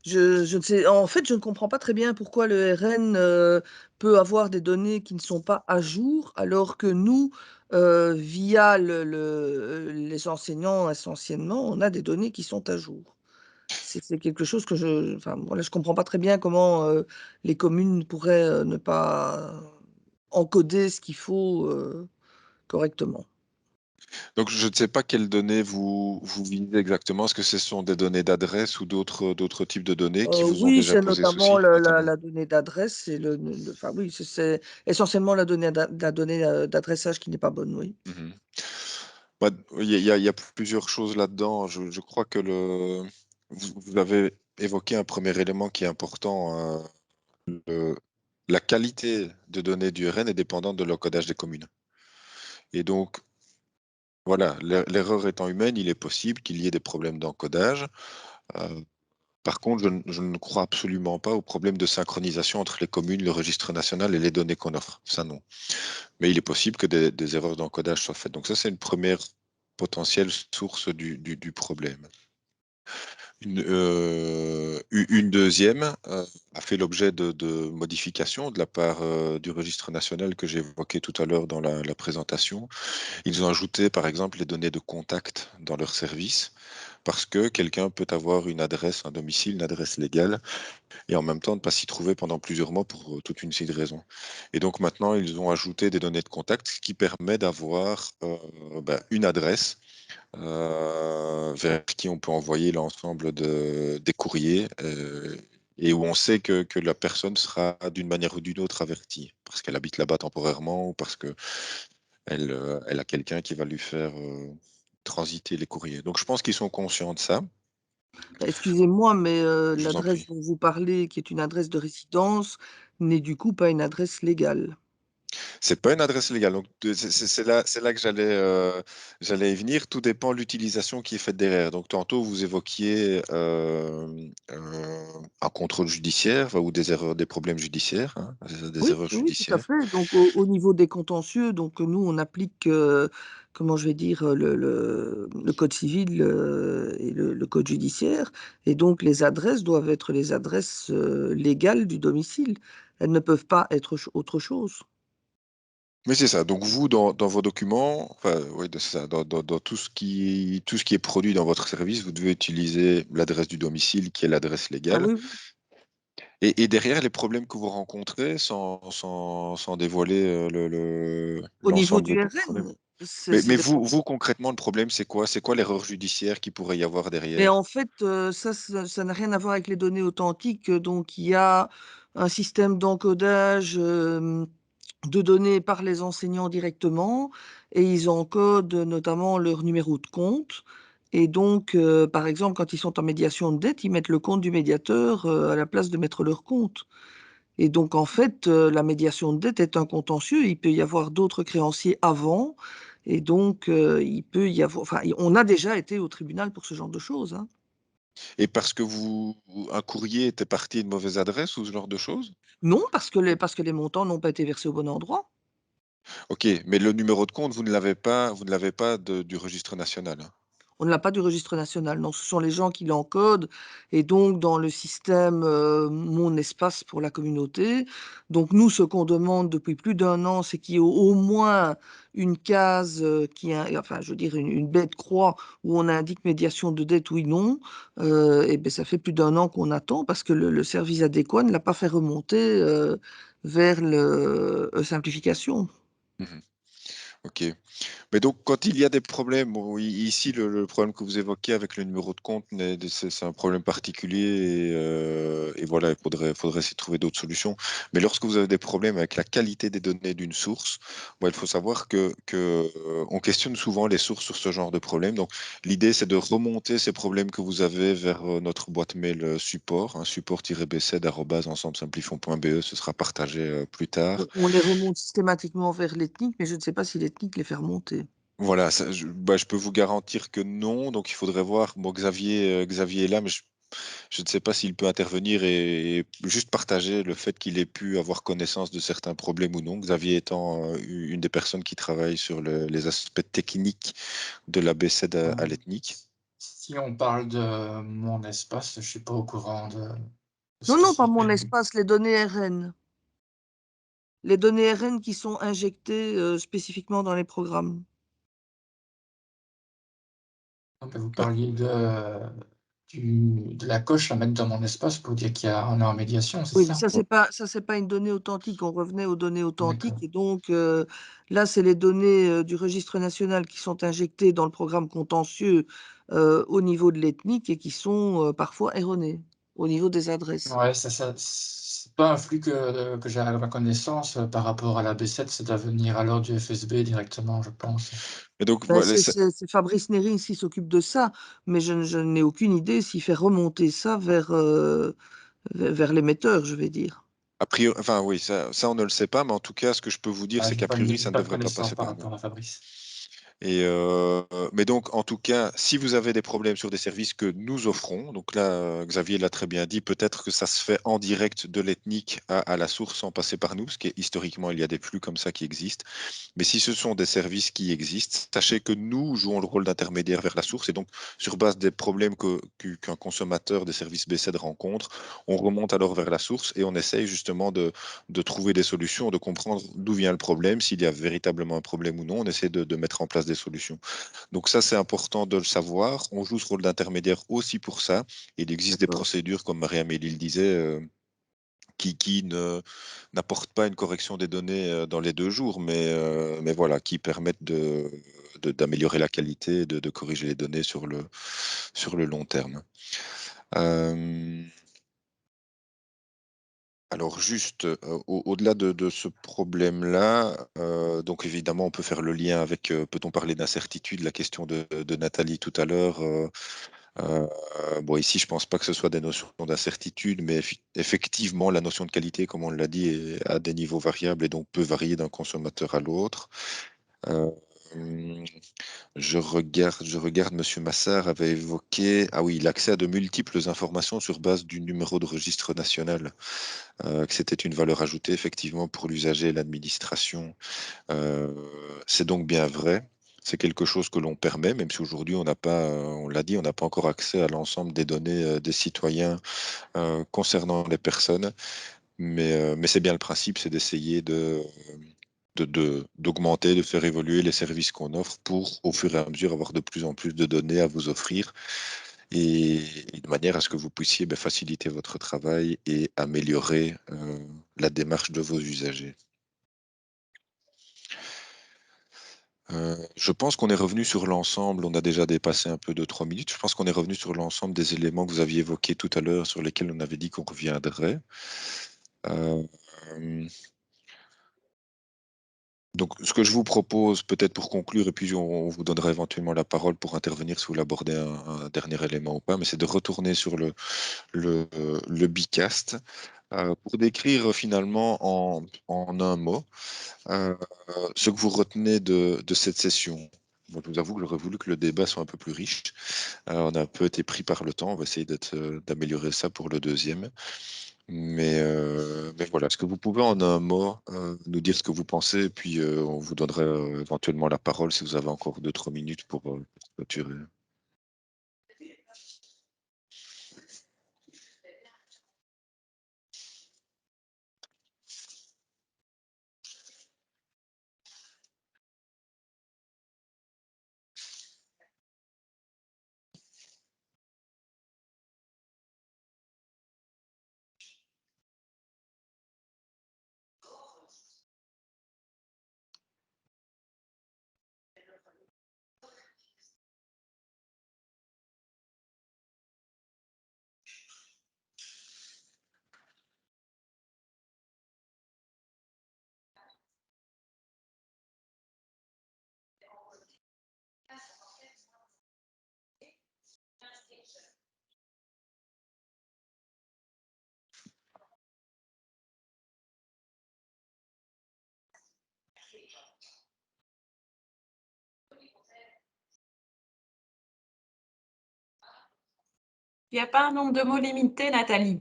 je ne sais, en fait, je ne comprends pas très bien pourquoi le RN peut avoir des données qui ne sont pas à jour, alors que nous, via les enseignants, essentiellement, on a des données qui sont à jour. C'est quelque chose que enfin, voilà, je comprends pas très bien comment les communes pourraient ne pas encoder ce qu'il faut correctement. Donc, je ne sais pas quelles données vous visez exactement. Est-ce que ce sont des données d'adresse ou d'autres types de données qui vous ont Oui, déjà c'est posé notamment souci, notamment? la donnée d'adresse et enfin oui, c'est essentiellement la donnée d'adressage qui n'est pas bonne, oui. Mhm. Bah, il y a plusieurs choses là-dedans. Je crois que vous avez évoqué un premier élément qui est important. La qualité de données du RN est dépendante de l'encodage des communes. Et donc, voilà, l'erreur étant humaine, il est possible qu'il y ait des problèmes d'encodage. Euh, Par contre, je ne crois absolument pas au problème de synchronisation entre les communes, le registre national et les données qu'on offre. Ça, non. Mais il est possible que des erreurs d'encodage soient faites. Donc ça, c'est une première potentielle source du problème. Une deuxième a fait l'objet de modifications de la part du registre national que j'ai évoqué tout à l'heure dans la présentation. Ils ont ajouté, par exemple, les données de contact dans leur service. parce que quelqu'un peut avoir une adresse, un domicile, une adresse légale, et en même temps ne pas s'y trouver pendant plusieurs mois pour toute une série de raisons. Et donc maintenant, ils ont ajouté des données de contact, ce qui permet d'avoir une adresse vers qui on peut envoyer l'ensemble des courriers et où on sait que la personne sera d'une manière ou d'une autre avertie, parce qu'elle habite là-bas temporairement ou parce que elle a quelqu'un qui va lui faire transiter les courriers. Donc je pense qu'ils sont conscients de ça. Excusez-moi, mais Je vous en l'adresse prie. dont vous parlez, qui est une adresse de résidence, n'est du coup pas une adresse légale. C'est pas une adresse légale. Donc, c'est là que j'allais y venir. Tout dépend de l'utilisation qui est faite derrière. Donc, tantôt, vous évoquiez un contrôle judiciaire ou des erreurs, des problèmes judiciaires, hein, des Oui, erreurs oui, tout à judiciaires. fait. Donc, au niveau des contentieux, donc nous, on applique, comment je vais dire, le code civil et le code judiciaire. Et donc, les adresses doivent être les adresses légales du domicile. Elles ne peuvent pas être autre chose. Mais c'est ça. Donc, vous, dans vos documents, enfin, oui, c'est ça, dans tout ce qui est produit dans votre service, vous devez utiliser l'adresse du domicile qui est l'adresse Ah légale. oui, oui. Et derrière, les problèmes que vous rencontrez, sans dévoiler Au niveau l'ensemble du des problèmes. RN, Mais vous, concrètement, le problème, c'est quoi? C'est quoi l'erreur judiciaire qu'il pourrait y avoir mais en derrière? fait, ça n'a rien à voir avec les données authentiques. Donc, il y a un système d'encodage de données par les enseignants directement et ils encodent notamment leur numéro de compte. Et donc, par exemple, quand ils sont en médiation de dette, ils mettent le compte du médiateur à la place de mettre leur compte. Et donc, en fait, la médiation de dette est un contentieux. Il peut y avoir d'autres créanciers avant. Et donc, il peut y avoir. Enfin, on a déjà été au tribunal pour ce genre de choses, hein. Et parce que un courrier était parti à une mauvaise adresse ou ce genre de choses? Non, parce que les montants n'ont pas été versés au bon endroit. Ok, mais le numéro de compte, vous ne l'avez pas du registre national, hein. On ne l'a pas du registre national. Non, ce sont les gens qui l'encodent. Et donc, dans le système Mon Espace pour la communauté, donc nous, ce qu'on demande depuis plus d'un an, c'est qu'il y ait au moins une case enfin, je veux dire, une bête croix où on indique médiation de dette, oui, non. Et ben, ça fait plus d'un an qu'on attend parce que le service adéquat ne l'a pas fait remonter vers le simplification. Mhm. Ok. Mais donc, quand il y a des problèmes, bon, ici, le problème que vous évoquez avec le numéro de compte, c'est un problème particulier et voilà, il faudrait essayer de trouver d'autres solutions. Mais lorsque vous avez des problèmes avec la qualité des données d'une source, bon, il faut savoir on questionne souvent les sources sur ce genre de problème. Donc, l'idée, c'est de remonter ces problèmes que vous avez vers notre boîte mail support, hein, support-bced@ensemblesimplifions.be. Ce sera partagé plus tard. On les remonte systématiquement vers l'ethnique, mais je ne sais pas si l'ethnique les fait remonter. Voilà, je peux vous garantir que non. Donc, il faudrait voir. Bon, Xavier est là, mais je ne sais pas s'il peut intervenir et juste partager le fait qu'il ait pu avoir connaissance de certains problèmes ou non. Xavier étant une des personnes qui travaille sur les aspects techniques de la BCED à Euh, l'ethnique. Si on parle de mon espace, je suis pas au courant de ce Non, qui non, pas s'y mon fait. espace, les données RN. Les données RN qui sont injectées spécifiquement dans les programmes. Donc, vous parliez de la coche à mettre dans mon espace pour dire on est en médiation, c'est Oui, mais ça? ça, c'est pas une donnée authentique. On revenait aux données D'accord. authentiques. Et donc, là, c'est les données du registre national qui sont injectées dans le programme contentieux au niveau de l'ethnique et qui sont parfois erronées au niveau des adresses. Ouais, c'est pas un flux que j'ai à ma connaissance par rapport à la B7, ça doit venir alors du FSB directement, je pense. Et donc, Ben, voilà, c'est Fabrice Nérine qui s'occupe de ça, mais je n'ai aucune idée s'il fait remonter ça vers l'émetteur, je vais dire. a priori, enfin oui, ça, on ne le sait pas, mais en tout cas, ce que je peux vous dire, Ah, c'est qu'a priori, ça j'ai ne pas de devrait pas connaissance passer par par nous. rapport à Fabrice. Mais donc, en tout cas, si vous avez des problèmes sur des services que nous offrons, donc là, Xavier l'a très bien dit, peut-être que ça se fait en direct de l'ethnique à la source sans passer par nous, parce qu'historiquement, il y a des flux comme ça qui existent. Mais si ce sont des services qui existent, sachez que nous jouons le rôle d'intermédiaire vers la source. Et donc, sur base des problèmes qu'un consommateur des services BCED rencontre, on remonte alors vers la source et on essaye justement de trouver des solutions, de comprendre d'où vient le problème, s'il y a véritablement un problème ou non. On essaie de mettre en place des des solutions. Donc ça, c'est important de le savoir. On joue ce rôle d'intermédiaire aussi pour ça. Il existe des procédures, comme Marie-Amélie le disait, qui n'apportent pas une correction des données dans les 2 jours, mais voilà, qui permettent d'améliorer la qualité, de corriger les données sur le long terme. Alors juste, au-delà de ce problème-là, donc évidemment, on peut faire le lien avec, peut-on parler d'incertitude, la question de Nathalie tout à l'heure. Bon, ici, je pense pas que ce soit des notions d'incertitude, mais effectivement, la notion de qualité, comme on l'a dit, est à des niveaux variables et donc peut varier d'un consommateur à l'autre. Euh, je regarde, Monsieur Massard avait évoqué, ah oui, l'accès à de multiples informations sur base du numéro de registre national, que c'était une valeur ajoutée effectivement pour l'usager et l'administration. C'est donc bien vrai. C'est quelque chose que l'on permet, même si aujourd'hui on n'a pas, on l'a dit, on n'a pas encore accès à l'ensemble des données des citoyens concernant les personnes. Mais c'est bien le principe, c'est d'essayer d'augmenter, de faire évoluer les services qu'on offre pour, au fur et à mesure, avoir de plus en plus de données à vous offrir et de manière à ce que vous puissiez faciliter votre travail et améliorer la démarche de vos usagers. Je pense qu'on est revenu sur l'ensemble, on a déjà dépassé un peu de 3 minutes. Je pense qu'on est revenu sur l'ensemble des éléments que vous aviez évoqués tout à l'heure, sur lesquels on avait dit qu'on reviendrait. Euh, Donc, ce que je vous propose, peut-être pour conclure, et puis on vous donnera éventuellement la parole pour intervenir si vous voulez aborder un dernier élément ou pas, mais c'est de retourner sur le Bicast pour décrire finalement en un mot ce que vous retenez de cette session. Moi, je vous avoue que j'aurais voulu que le débat soit un peu plus riche. On a un peu été pris par le temps, on va essayer d'améliorer ça pour le deuxième. Mais voilà, est-ce que vous pouvez en un mot nous dire ce que vous pensez, et puis on vous donnera éventuellement la parole si vous avez encore 2-3 minutes pour clôturer. Il n'y a pas un nombre de mots limité, Nathalie.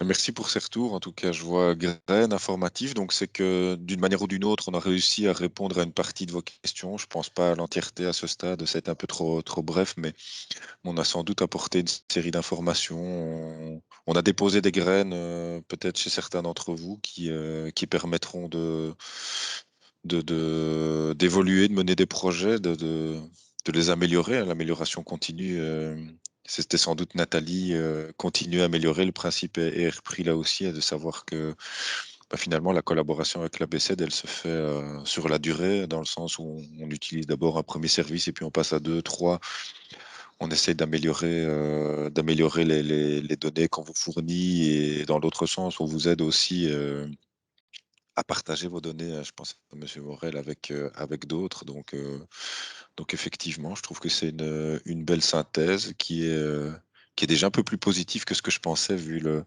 Merci pour ces retours. En tout cas, je vois graines informatives. Donc, c'est que d'une manière ou d'une autre, on a réussi à répondre à une partie de vos questions. Je ne pense pas à l'entièreté à ce stade. C'est un peu trop bref, mais on a sans doute apporté une série d'informations. On a déposé des graines, peut-être chez certains d'entre vous, qui permettront d'évoluer, de mener des projets, de les améliorer, hein. L'amélioration continue. C'était sans doute Nathalie, continue à améliorer. Le principe est repris là aussi, de savoir que finalement, la collaboration avec la BCED, elle se fait sur la durée, dans le sens où on utilise d'abord un premier service et puis on passe à 2, 3. On essaie d'améliorer les données qu'on vous fournit et dans l'autre sens, on vous aide aussi à partager vos données, je pense à M. Morel, avec d'autres. Donc effectivement, je trouve que c'est une belle synthèse qui est déjà un peu plus positive que ce que je pensais, vu le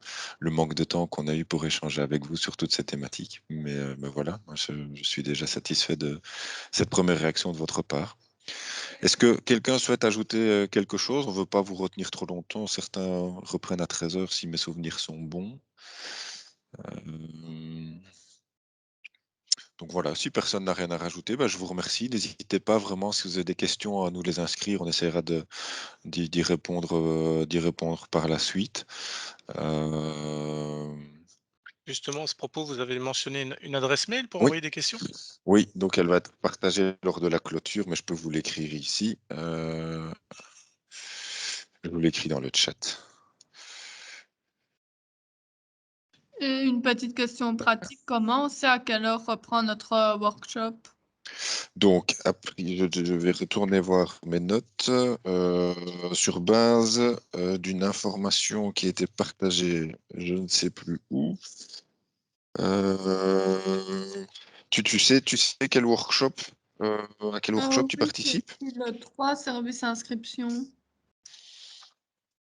manque de temps qu'on a eu pour échanger avec vous sur toutes ces thématiques. Mais voilà, moi, je suis déjà satisfait de cette première réaction de votre part. Est-ce que quelqu'un souhaite ajouter quelque chose? On ne veut pas vous retenir trop longtemps. Certains reprennent à 13 heures si mes souvenirs sont bons. Donc voilà, si personne n'a rien à rajouter, je vous remercie. N'hésitez pas vraiment, si vous avez des questions, à nous les inscrire. On essaiera d'y répondre par la suite. Justement, à ce propos, vous avez mentionné une adresse mail pour Oui. envoyer des questions? Oui, donc elle va être partagée lors de la clôture, mais je peux vous l'écrire ici. Je vous l'écris dans le chat. Et une petite question pratique, comment on sait à quelle heure reprend notre workshop? Donc, je vais retourner voir mes notes sur base d'une information qui a été partagée, je ne sais plus où. Tu sais quel workshop, à quel workshop tu Oui, participes? c'est le 3 service inscription.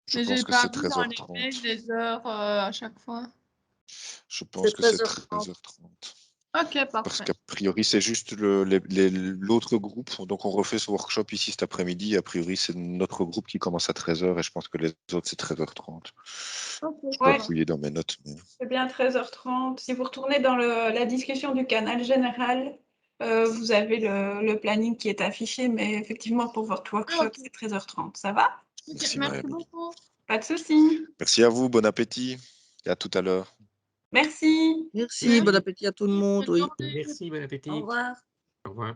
Je Mais pense j'ai que pas c'est vu dans les mails 13h30. les heures à chaque fois. Je pense que c'est 13h30. 13h30. Ok, Parce parfait. qu'a priori, c'est juste l'autre groupe. Donc, on refait ce workshop ici cet après-midi. A priori, c'est notre groupe qui commence à 13h et je pense que les autres, c'est 13h30. Ok, Je peux Ouais. fouiller dans mes notes. Mais... C'est bien 13h30. Si vous retournez dans la discussion du canal général, vous avez le planning qui est affiché, mais effectivement, pour votre workshop, ok. c'est 13h30. Ça va? Ok, Merci, merci Maëlle. beaucoup. Pas de souci. Merci à vous. Bon appétit. Et à tout à l'heure. Merci. Merci, bon appétit à tout le monde. Bonne Oui. journée. Merci, bon Au appétit. revoir. Au revoir.